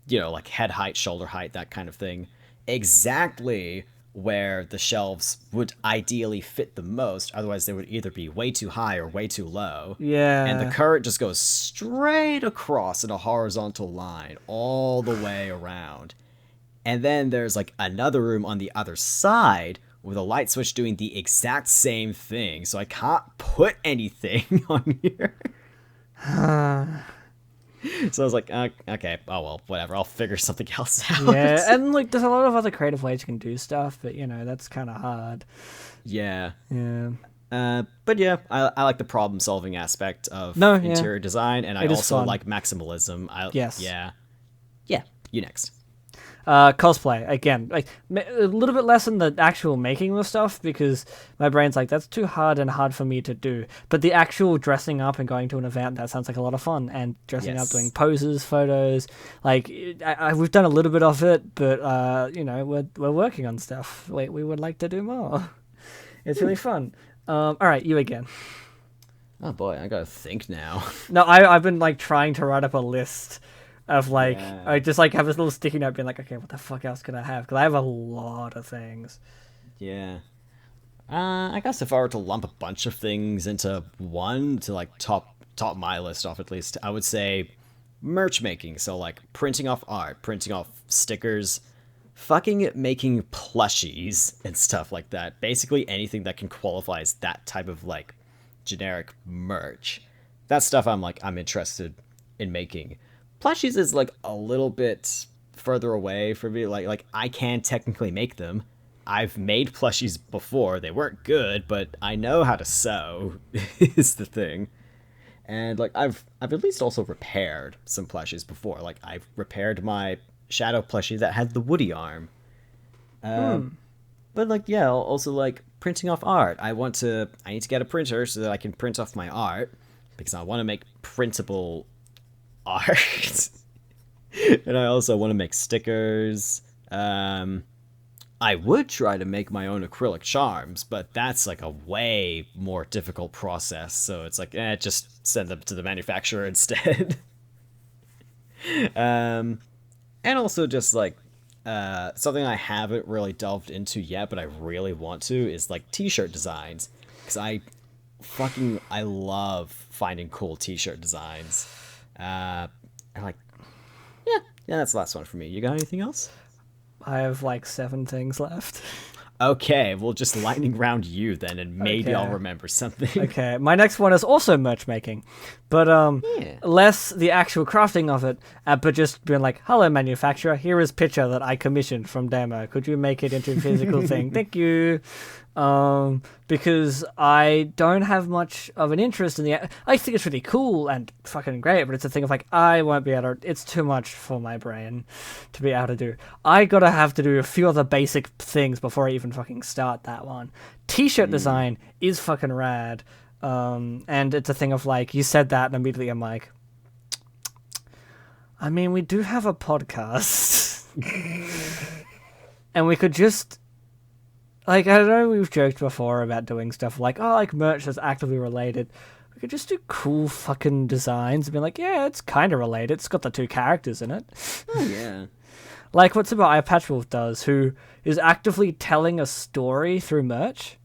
you know, like head height, shoulder height, that kind of thing, exactly where the shelves would ideally fit the most. Otherwise they would either be way too high or way too low. Yeah. And the current just goes straight across in a horizontal line all the way around. And then there's like another room on the other side with a light switch doing the exact same thing. So I can't put anything on here. So I was like, okay, oh well, whatever. I'll figure something else out. Yeah, and like, there's a lot of other creative ways you can do stuff, but you know, that's kind of hard. Yeah. Yeah. But yeah, I like the problem solving aspect of No, yeah. interior design, and I It is also fun. like maximalism. Yes. Yeah. Yeah. You next. Cosplay again, like a little bit less in the actual making of stuff, because my brain's like, that's too hard and hard for me to do. But the actual dressing up and going to an event, that sounds like a lot of fun. And dressing up, Yes. doing poses, photos, like we've done a little bit of it, but you know, we're working on stuff. We would like to do more. It's really fun. All right, you again. Oh boy, I gotta think now. No, I've been like trying to write up a list of like, Yeah. I just like have this little sticky note being like, okay, what the fuck else could I have? Because I have a lot of things. Yeah. I guess if I were to lump a bunch of things into one to like top my list off, at least, I would say merch making. So like printing off art, printing off stickers, fucking making plushies and stuff like that. Basically anything that can qualify as that type of like generic merch. That stuff I'm interested in making. Plushies is like a little bit further away for me. Like I can technically make them. I've made plushies before. They weren't good, but I know how to sew is the thing. And like I've at least also repaired some plushies before. Like I've repaired my Shadow plushie that had the Woody arm. But like, yeah, also like printing off art. I need to get a printer so that I can print off my art because I want to make printable art. And I also want to make stickers. I would try to make my own acrylic charms, but that's like a way more difficult process. So it's like, just send them to the manufacturer instead. And also just like, something I haven't really delved into yet, but I really want to, is like t-shirt designs. Because I love finding cool t-shirt designs. And like, yeah, that's the last one for me. You got anything else? I have like 7 things left. Okay, well, just lightning round you then, and maybe Okay. I'll remember something. Okay, my next one is also merch making, but less the actual crafting of it, but just being like, "Hello, manufacturer. Here is picture that I commissioned from Damo. Could you make it into a physical thing? Thank you." Because I don't have much of an interest in I think it's really cool and fucking great, but it's a thing of like, I won't be able to, it's too much for my brain to be able to do. I gotta have to do a few other basic things before I even fucking start that one. T-shirt design is fucking rad. And it's a thing of like, you said that and immediately I'm like, I mean, we do have a podcast. And we could just, like, I know we've joked before about doing stuff like, oh, like merch that's actively related. We could just do cool fucking designs and be like, yeah, it's kind of related. It's got the 2 characters in it. Oh, yeah. Like what Eye Patchwolf does, who is actively telling a story through merch.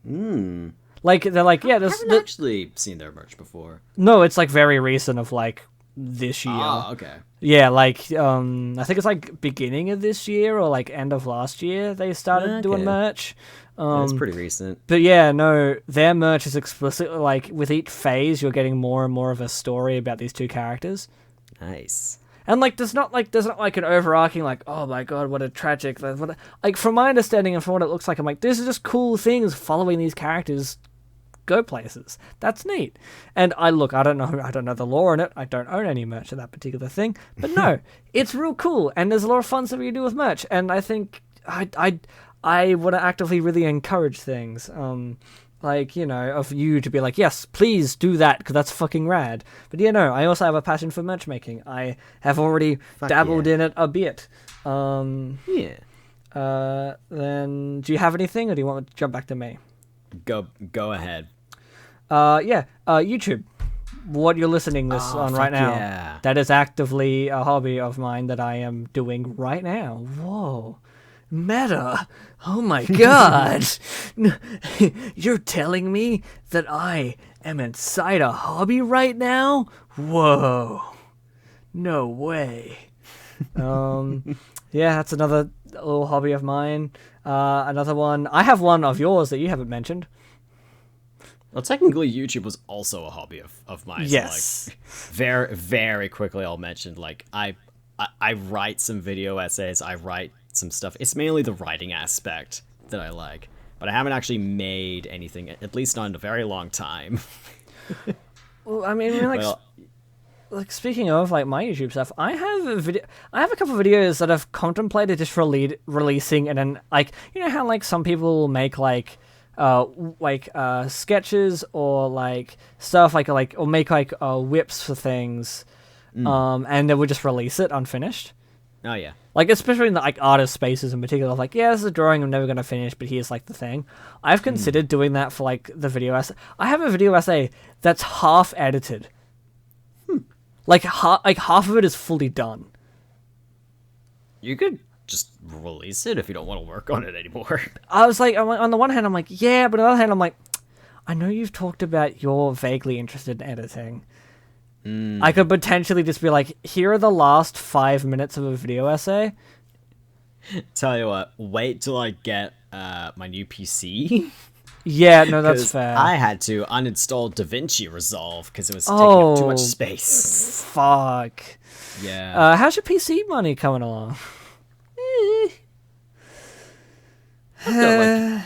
Like, they're like, yeah, I haven't actually seen their merch before. No, it's like very recent of like this year. Oh, okay. Yeah, like, I think it's like beginning of this year or like end of last year they started doing merch. That's pretty recent. But yeah, no, their merch is explicitly like, with each phase you're getting more and more of a story about these 2 characters. Nice. And like, there's not like an overarching like, oh my god, what a tragic, like from my understanding and from what it looks like, I'm like, this is just cool things following these characters go places. That's neat. And I don't know the lore in it. I don't own any merch of that particular thing. But no, it's real cool. And there's a lot of fun stuff you do with merch. And I think I want to actively really encourage things. Like, you know, of you to be like, yes, please do that, because that's fucking rad. But yeah, no, I also have a passion for merch making. I have already dabbled in it a bit. Then do you have anything, or do you want to jump back to me? Go ahead. YouTube. What you're listening this on right now. Yeah. That is actively a hobby of mine that I am doing right now. Whoa. Meta. Oh my god. You're telling me that I am inside a hobby right now? Whoa. No way. Yeah, that's another little hobby of mine. Another one. I have one of yours that you haven't mentioned. Well, technically, YouTube was also a hobby of mine. Yes. So, like, very, very quickly, I'll mention, like, I write some video essays. I write some stuff. It's mainly the writing aspect that I like. But I haven't actually made anything, at least not in a very long time. Well, I mean, like speaking of like my YouTube stuff, I have a couple of videos that I've contemplated just releasing, and then, like, you know how like some people make like sketches or like stuff like or make like whips for things, and they would just release it unfinished. Oh yeah. Like, especially in the like artist spaces in particular, like, yeah, this is a drawing I'm never gonna finish, but here's like the thing. I've considered doing that for like the video essay. I have a video essay that's half edited. Like half of it is fully done. You could just release it if you don't want to work on it anymore. I was like, on the one hand, I'm like, yeah, but on the other hand, I'm like, I know you've talked about you're vaguely interested in editing. I could potentially just be like, here are the last 5 minutes of a video essay. Tell you what, wait till I get my new PC. Yeah, no, that's fair. I had to uninstall DaVinci Resolve because it was taking up too much space. Fuck. Yeah. How's your PC money coming along? I've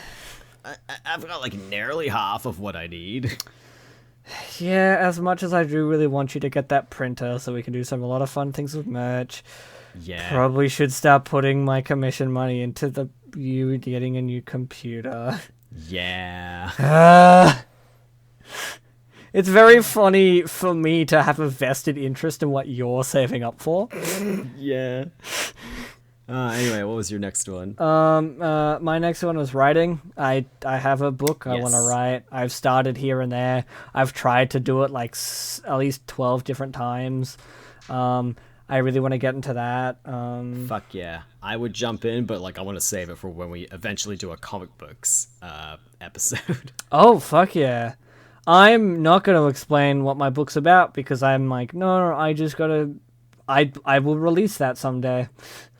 got like nearly half of what I need. Yeah, as much as I do really want you to get that printer so we can do a lot of fun things with merch, Yeah. Probably should start putting my commission money into you getting a new computer. Yeah. It's very funny for me to have a vested interest in what you're saving up for. Yeah. Anyway, what was your next one? My next one was writing. I have a book I want to Yes. write. I've started here and there. I've tried to do it like at least 12 different times. I really want to get into that. Fuck yeah. I would jump in, but like I want to save it for when we eventually do a comic books episode. Oh, fuck yeah. I'm not going to explain what my book's about because I'm like, no, I just got to... I will release that someday.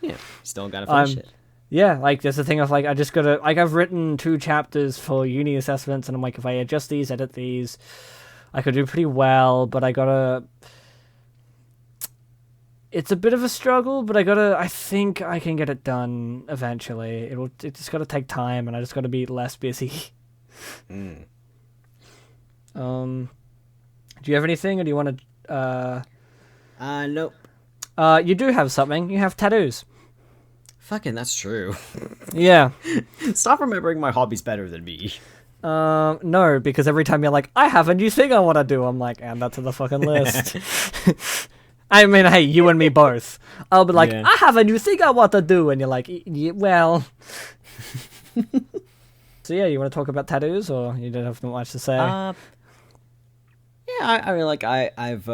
Yeah. Still gotta finish it. Yeah, like, there's the thing of, like, I just gotta... Like, I've written 2 chapters for uni assessments, and I'm like, if I adjust these, edit these, I could do pretty well, but I gotta... It's a bit of a struggle, but I think I can get it done eventually. It just gotta take time, and I just gotta be less busy. Mm. Do you have anything, or do you want to... Nope. You do have something. You have tattoos. Fucking, that's true. Yeah. Stop remembering my hobbies better than me. No, because every time you're like, I have a new thing I want to do, I'm like, add that to the fucking list. I mean, hey, you and me both. I'll be like, Yeah. I have a new thing I want to do, and you're like, well. So yeah, you want to talk about tattoos, or you don't have much to say? Yeah, I mean, like, I've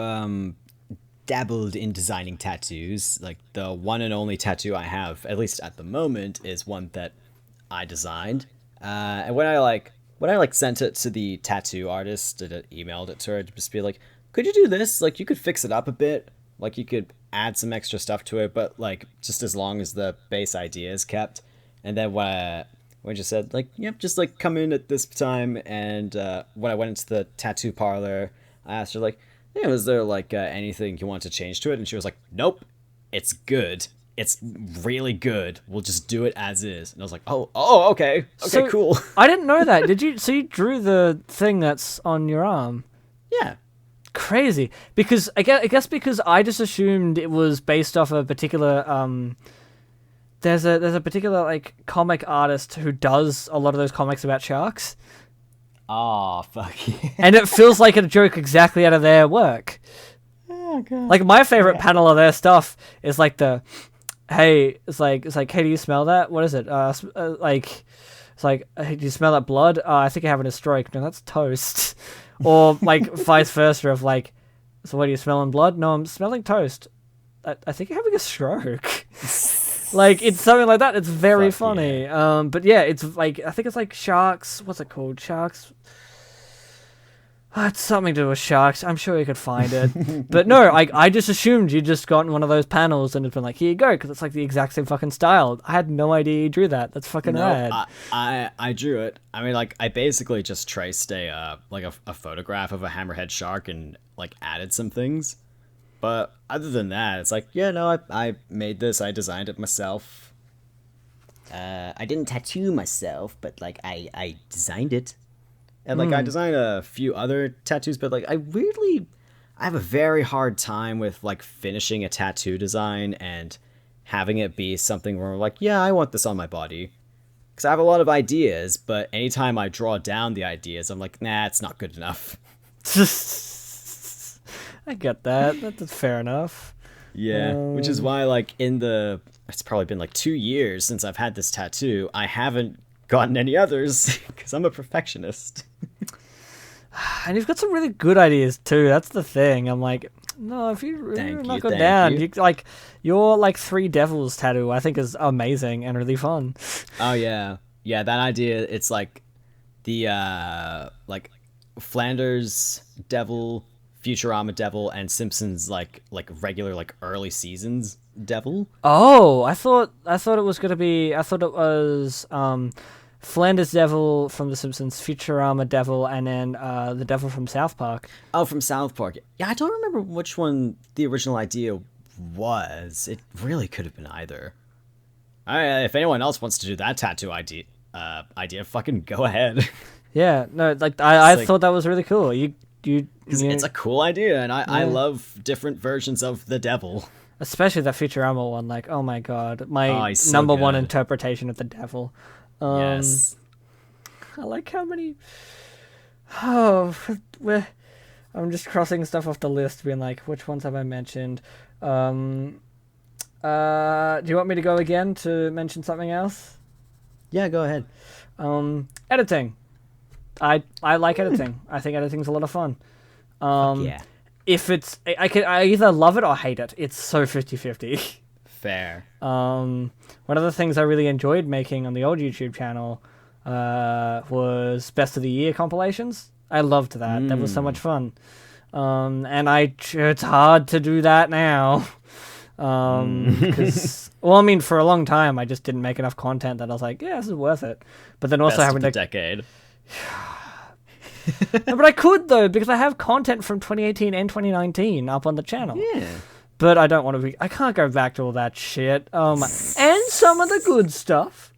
dabbled in designing tattoos. Like, the one and only tattoo I have, at least at the moment, is one that I designed. And when I sent it to the tattoo artist and emailed it to her, to just be like, could you do this? Like, you could fix it up a bit. Like, you could add some extra stuff to it, but, like, just as long as the base idea is kept. And then when she said, like, yep, just, like, come in at this time. And when I went into the tattoo parlor, I asked her, like, yeah, was there, like, anything you want to change to it? And she was like, nope, it's good. It's really good. We'll just do it as is. And I was like, oh, okay. Okay, So, cool. I didn't know that. Did you? So you drew the thing that's on your arm? Yeah. Crazy. Because I guess because I just assumed it was based off a particular there's a particular like comic artist who does a lot of those comics about sharks. Oh, fuck yeah. And it feels like a joke exactly out of their work. Oh, God. Like my favorite panel of their stuff is like hey, it's like, hey, do you smell that? What is it? Like, it's like, hey, do you smell that blood? I think you're having a stroke. No, that's toast. Or like vice versa of like, so what, are you smelling blood? No, I'm smelling toast. I think you're having a stroke. Like, it's something like that. It's very Fuck funny. yeah. But yeah, it's like, I think it's like sharks. What's it called? Sharks. It's something to do with sharks. I'm sure you could find it. But no, I just assumed you'd just gotten one of those panels and it's been like, here you go, because it's like the exact same fucking style. I had no idea you drew that. That's fucking rad. I drew it. I mean, like, I basically just traced a photograph of a hammerhead shark and, like, added some things. But other than that, it's like, yeah, no, I made this. I designed it myself. I didn't tattoo myself, but, like, I designed it. And, like, I designed a few other tattoos, but, like, I have a very hard time with, like, finishing a tattoo design and having it be something where I'm like, yeah, I want this on my body. Because I have a lot of ideas, but anytime I draw down the ideas, I'm like, nah, it's not good enough. I get that. That's fair enough. Yeah, which is why, like, it's probably been, like, 2 years since I've had this tattoo. I haven't gotten any others, because I'm a perfectionist. And you've got some really good ideas too. That's the thing. I'm like, no, if you knock it down, your like 3 devils tattoo, I think is amazing and really fun. Oh yeah, that idea. It's like the like Flanders devil, Futurama devil, and Simpsons like regular like early seasons devil. Oh, I thought it was gonna be. I thought it was Flanders Devil from The Simpsons, Futurama Devil, and then the Devil from South Park. Oh, from South Park. Yeah, I don't remember which one the original idea was. It really could have been either. If anyone else wants to do that tattoo idea, fucking go ahead. Yeah, no, like I thought that was really cool. You it's a cool idea, and I love different versions of the devil. especially the Futurama one. Like, oh my god, Oh, my he's so number one good. interpretation of the devil. Yes. I like how many. Oh, we're. I'm just crossing stuff off the list, being like, which ones have I mentioned? Do you want me to go again to mention something else? Yeah, go ahead. Editing. I like editing. I think editing's a lot of fun. Fuck yeah. If it's I either love it or hate it. It's so 50-50. Fair. One of the things I really enjoyed making on the old YouTube channel was best of the year compilations. I loved that. That was so much fun. And it's hard to do that now. Because well, I mean, for a long time I just didn't make enough content that I was like, yeah, this is worth it. But then also Best having of the to decade. No, but I could though, because I have content from 2018 and 2019 up on the channel. Yeah. But I don't want to be. I can't go back to all that shit. And some of the good stuff.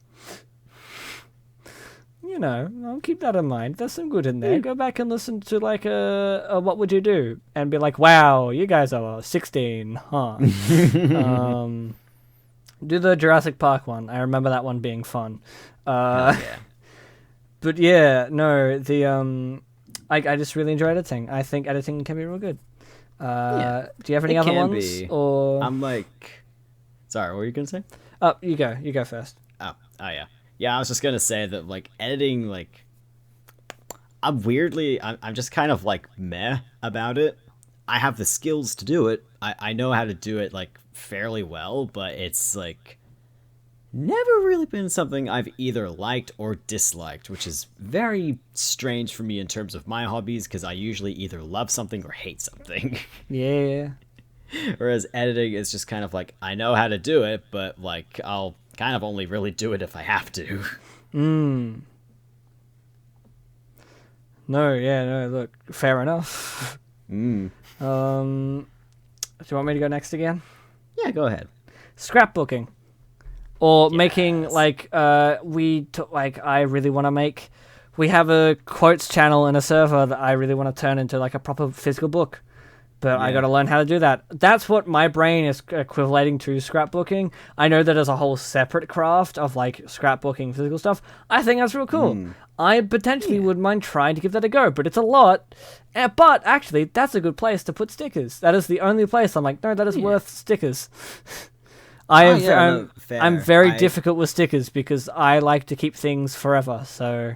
You know, I'll keep that in mind. There's some good in there. Go back and listen to like a What Would You Do? And be like, wow, you guys are 16, huh? Do the Jurassic Park one. I remember that one being fun. Yeah. But yeah, no, the I just really enjoy editing. I think editing can be real good. Do you have any It other can ones? be. Or I'm like, sorry, what were you gonna say? oh, you go first. Oh yeah. Yeah, I was just gonna say that like editing, like I'm just kind of like meh about it. I have the skills to do it. I know how to do it like fairly well, but it's like never really been something I've either liked or disliked, which is very strange for me in terms of my hobbies, because I usually either love something or hate something. Yeah. Whereas editing is just kind of like, I know how to do it, but like I'll kind of only really do it if I have to. No, look, fair enough. Do you want me to go next again? Yeah, go ahead. Scrapbooking. Or making, Yes. like, I really want to make... We have a quotes channel and a server that I really want to turn into, like, a proper physical book. But I Yeah. got to learn how to do that. That's what my brain is equivalating to scrapbooking. I know that as a whole separate craft of, like, scrapbooking physical stuff. I think that's real cool. I potentially wouldn't mind trying to give that a go, but it's a lot. But, actually, that's a good place to put stickers. That is the only place I'm like, no, that is worth stickers. I'm very difficult with stickers because I like to keep things forever, so...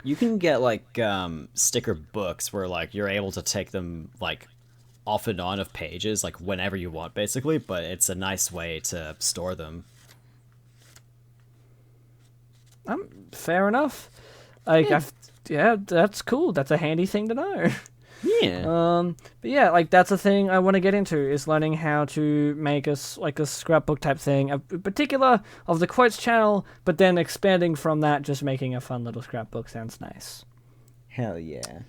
You can get, like, sticker books where, like, you're able to take them, like, off and on of pages, like, whenever you want, basically, but it's a nice way to store them. Fair enough. Like, yeah, that's cool. That's a handy thing to know. Yeah. But yeah, like that's a thing I want to get into is learning how to make a scrapbook type thing, in particular of the quotes channel, but then expanding from that, just making a fun little scrapbook sounds nice. Hell yeah.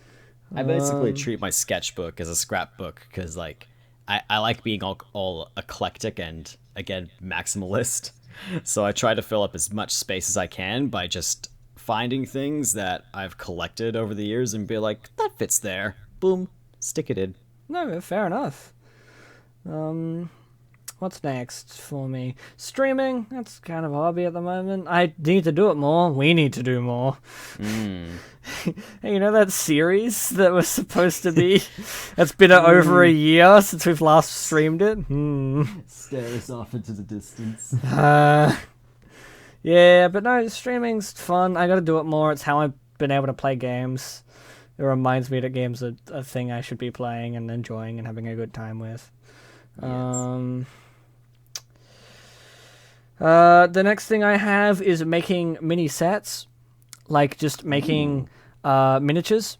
I basically treat my sketchbook as a scrapbook because, like, I like being all eclectic and, again, maximalist. So I try to fill up as much space as I can by just finding things that I've collected over the years and be like, that fits there. Boom. Stick it in. No, fair enough. What's next for me? Streaming. That's kind of a hobby at the moment. I need to do it more. We need to do more. Hey, you know that series that was supposed to be? It's been over a year since we've last streamed it. Stares off into the distance. Yeah, but no, streaming's fun. I gotta do it more. It's how I've been able to play games. It reminds me that games are a thing I should be playing and enjoying and having a good time with. Yes. The next thing I have is making mini sets. Like, just making miniatures.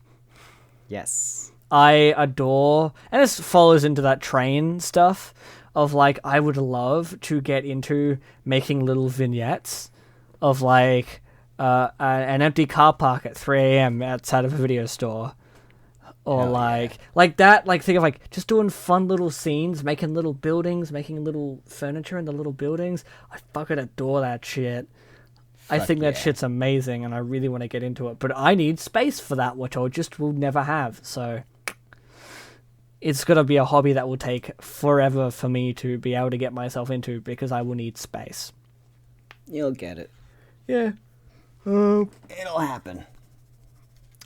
Yes. I adore... And this follows into that train stuff of, like, I would love to get into making little vignettes of, like... an empty car park at 3 a.m. outside of a video store. Or like that, like think of like just doing fun little scenes, making little buildings, making little furniture in the little buildings. I fucking adore that shit. I think that shit's amazing and I really want to get into it. But I need space for that, which I just will never have. So it's going to be a hobby that will take forever for me to be able to get myself into because I will need space. You'll get it. Yeah. It'll happen.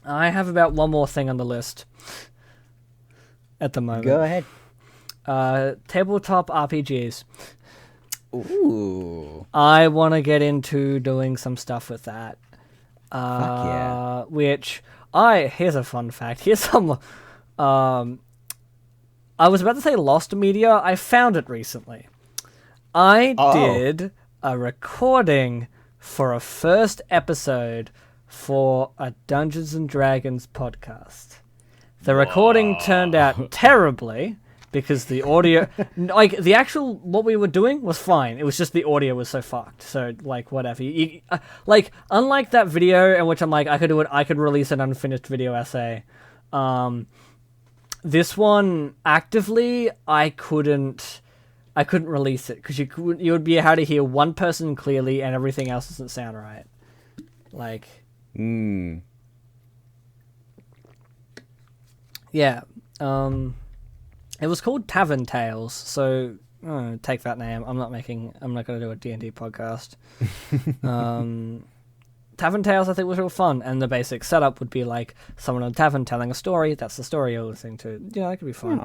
I have about one more thing on the list at the moment. Go ahead. Tabletop RPGs. Ooh. I want to get into doing some stuff with that. Fuck yeah. Which here's a fun fact. Here's some. I was about to say lost media. I found it recently. I did a recording for a first episode for a Dungeons and Dragons podcast. The recording turned out terribly because the audio, like the actual what we were doing was fine. It was just the audio was so fucked. So like whatever. Like unlike that video in which I'm like I could release an unfinished video essay. This one actively I couldn't release it because you would be able to hear one person clearly and everything else doesn't sound right. Like. Yeah. It was called Tavern Tales, so take that name. I'm not going to do a D&D podcast. Tavern Tales I think was real fun, and the basic setup would be like someone in a tavern telling a story. That's the story you're listening to. Yeah, that could be fun.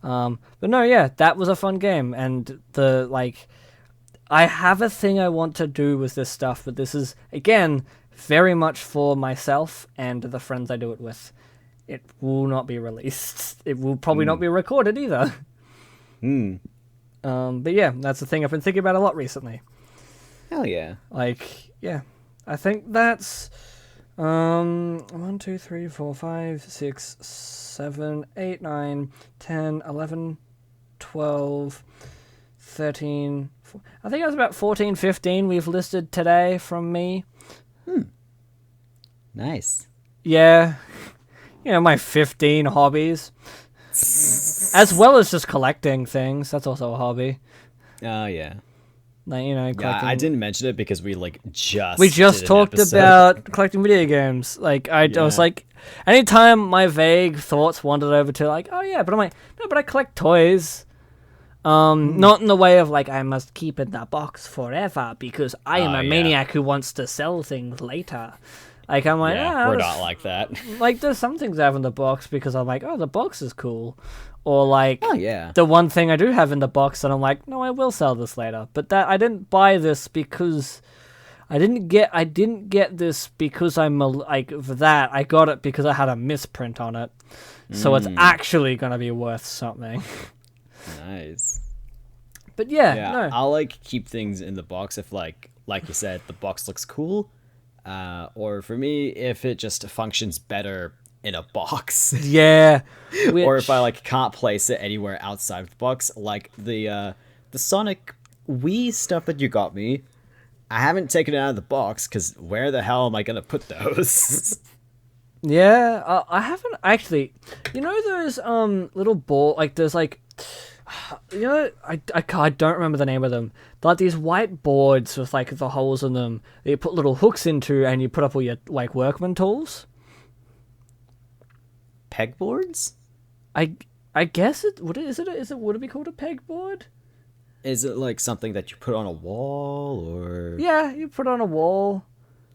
But no, yeah, that was a fun game, and I have a thing I want to do with this stuff, but this is again very much for myself and the friends I do it with. It will not be released. It will probably not be recorded either. But yeah, that's the thing I've been thinking about a lot recently. Hell yeah. Yeah. I think that's 1, 2, 3, 4, 5, 6, 7, 8, 9, 10, 11, 12, 13. I think it was about 14, 15 we've listed today from me. Nice. Yeah. My 15 hobbies. As well as just collecting things. That's also a hobby. Oh, yeah. Collecting. Yeah, I didn't mention it because we just talked about collecting video games. I was like, anytime my vague thoughts wandered over to oh yeah, but I'm like, no, but I collect toys. Not in the way of I must keep in the box forever because I am a maniac who wants to sell things later. I'm like, we're not like that. There's some things I have in the box because I'm like, oh, the box is cool. Or the one thing I do have in the box that I'm like, no, I will sell this later. But that I didn't buy this because I didn't get this because I'm for that. I got it because I had a misprint on it. So it's actually gonna be worth something. Nice. But no. I'll keep things in the box if like you said, the box looks cool. Or for me, if it just functions better in a box. Yeah. Or if I can't place it anywhere outside of the box, like the Sonic Wii stuff that you got me. I haven't taken it out of the box because where the hell am I gonna put those? Yeah, I haven't actually. Those little ball there's I don't remember the name of them. They're these white boards with the holes in them that you put little hooks into and you put up all your workman tools. Pegboards? I guess it would it be called a pegboard? Is it something that you put on a wall or? Yeah, you put on a wall.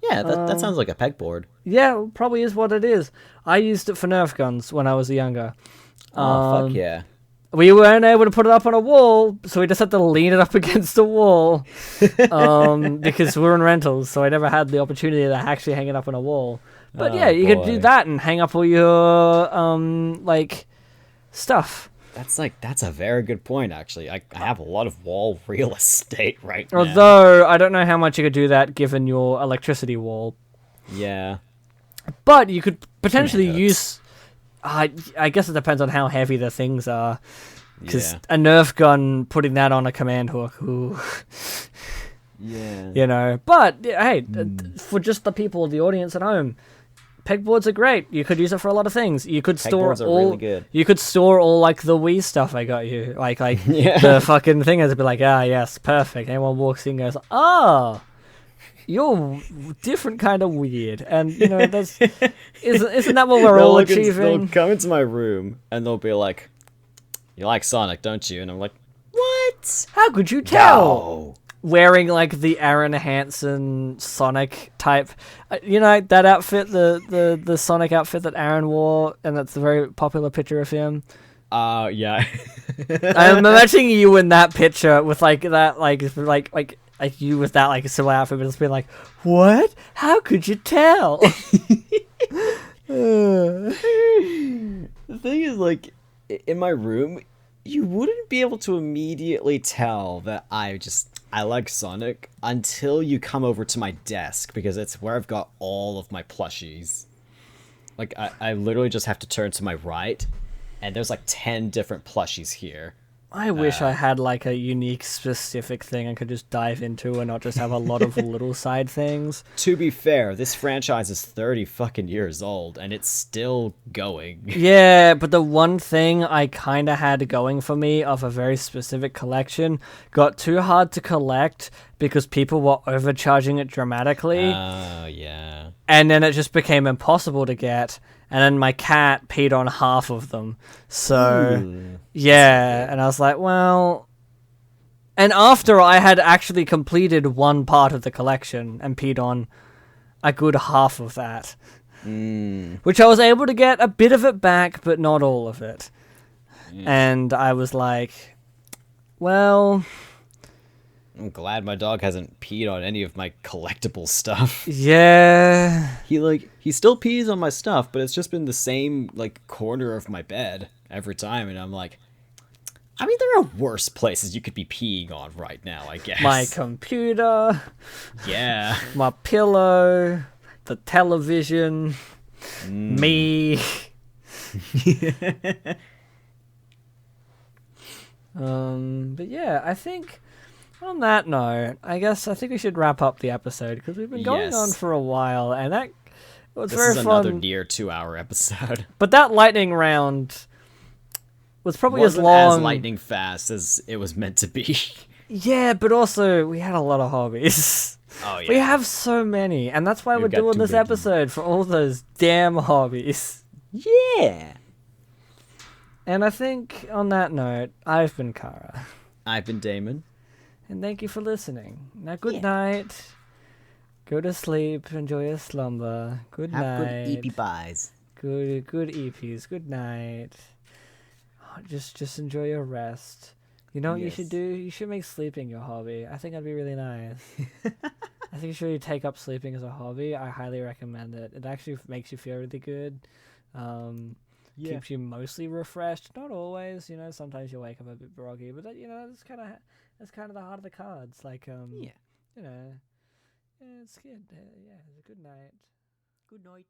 Yeah, that sounds like a pegboard. Yeah, probably is what it is. I used it for Nerf guns when I was younger. Fuck yeah. We weren't able to put it up on a wall, so we just had to lean it up against a wall because we were in rentals, so I never had the opportunity to actually hang it up on a wall. But you could do that and hang up all your stuff. That's a very good point, actually. I have a lot of wall real estate right now. Although I don't know how much you could do that given your electricity wall. Yeah. But you could potentially use. I guess it depends on how heavy the things are. Because a Nerf gun, putting that on a command hook. Ooh. Yeah. But hey, for just the people of the audience at home, pegboards are great. You could use it for a lot of things. You could store really good. You could store all the Wii stuff I got you. The fucking thing is be yes, perfect. Anyone walks in and goes, you're different kind of weird. And that's isn't that what we're all achieving? They'll come into my room and they'll be like, You like Sonic, don't you? And I'm like, what? How could you tell? No. Wearing like the Aaron Hansen Sonic type, that outfit, the Sonic outfit that Aaron wore, and that's a very popular picture of him. Yeah. I'm imagining you in that picture with like that, like you with that like similar outfit, but it's been like, what? How could you tell? The thing is, like, in my room, you wouldn't be able to immediately tell that I like Sonic until you come over to my desk, because it's where I've got all of my plushies. Like, I literally just have to turn to my right, and there's like 10 different plushies here. I wish I had like a unique specific thing I could just dive into and not just have a lot of little side things. To be fair, this franchise is 30 fucking years old, and it's still going. Yeah, but the one thing I kind of had going for me of a very specific collection got too hard to collect because people were overcharging it dramatically. Oh, yeah. And then it just became impossible to get. And then my cat peed on half of them. So, yeah. And I was like, well... And after I had actually completed one part of the collection and peed on a good half of that. Which I was able to get a bit of it back, but not all of it. And I was like, well... I'm glad my dog hasn't peed on any of my collectible stuff. Yeah. He still pees on my stuff, but it's just been the same, like, corner of my bed every time, and I'm like, I mean, there are worse places you could be peeing on right now, I guess. My computer. Yeah. My pillow. The television. Me. But yeah, I think... On that note, I think we should wrap up the episode because we've been going on for a while, and that was very fun. This is another near 2-hour episode. But that lightning round was probably Wasn't as long, as lightning fast as it was meant to be. Yeah, but also we had a lot of hobbies. Oh yeah, we have so many, and that's why we're doing this episode for all those damn hobbies. Yeah. And I think on that note, I've been Cara. I've been Damon. And thank you for listening. Now, good night. Go to sleep. Enjoy your slumber. Good night. Have good EP buys. Good EPs. Good night. Oh, just enjoy your rest. You know what you should do? You should make sleeping your hobby. I think that'd be really nice. I think you should take up sleeping as a hobby. I highly recommend it. It actually makes you feel really good. Keeps you mostly refreshed. Not always, sometimes you wake up a bit groggy, but that's kind of the heart of the cards. Like, it's good. Yeah, good night. Good night.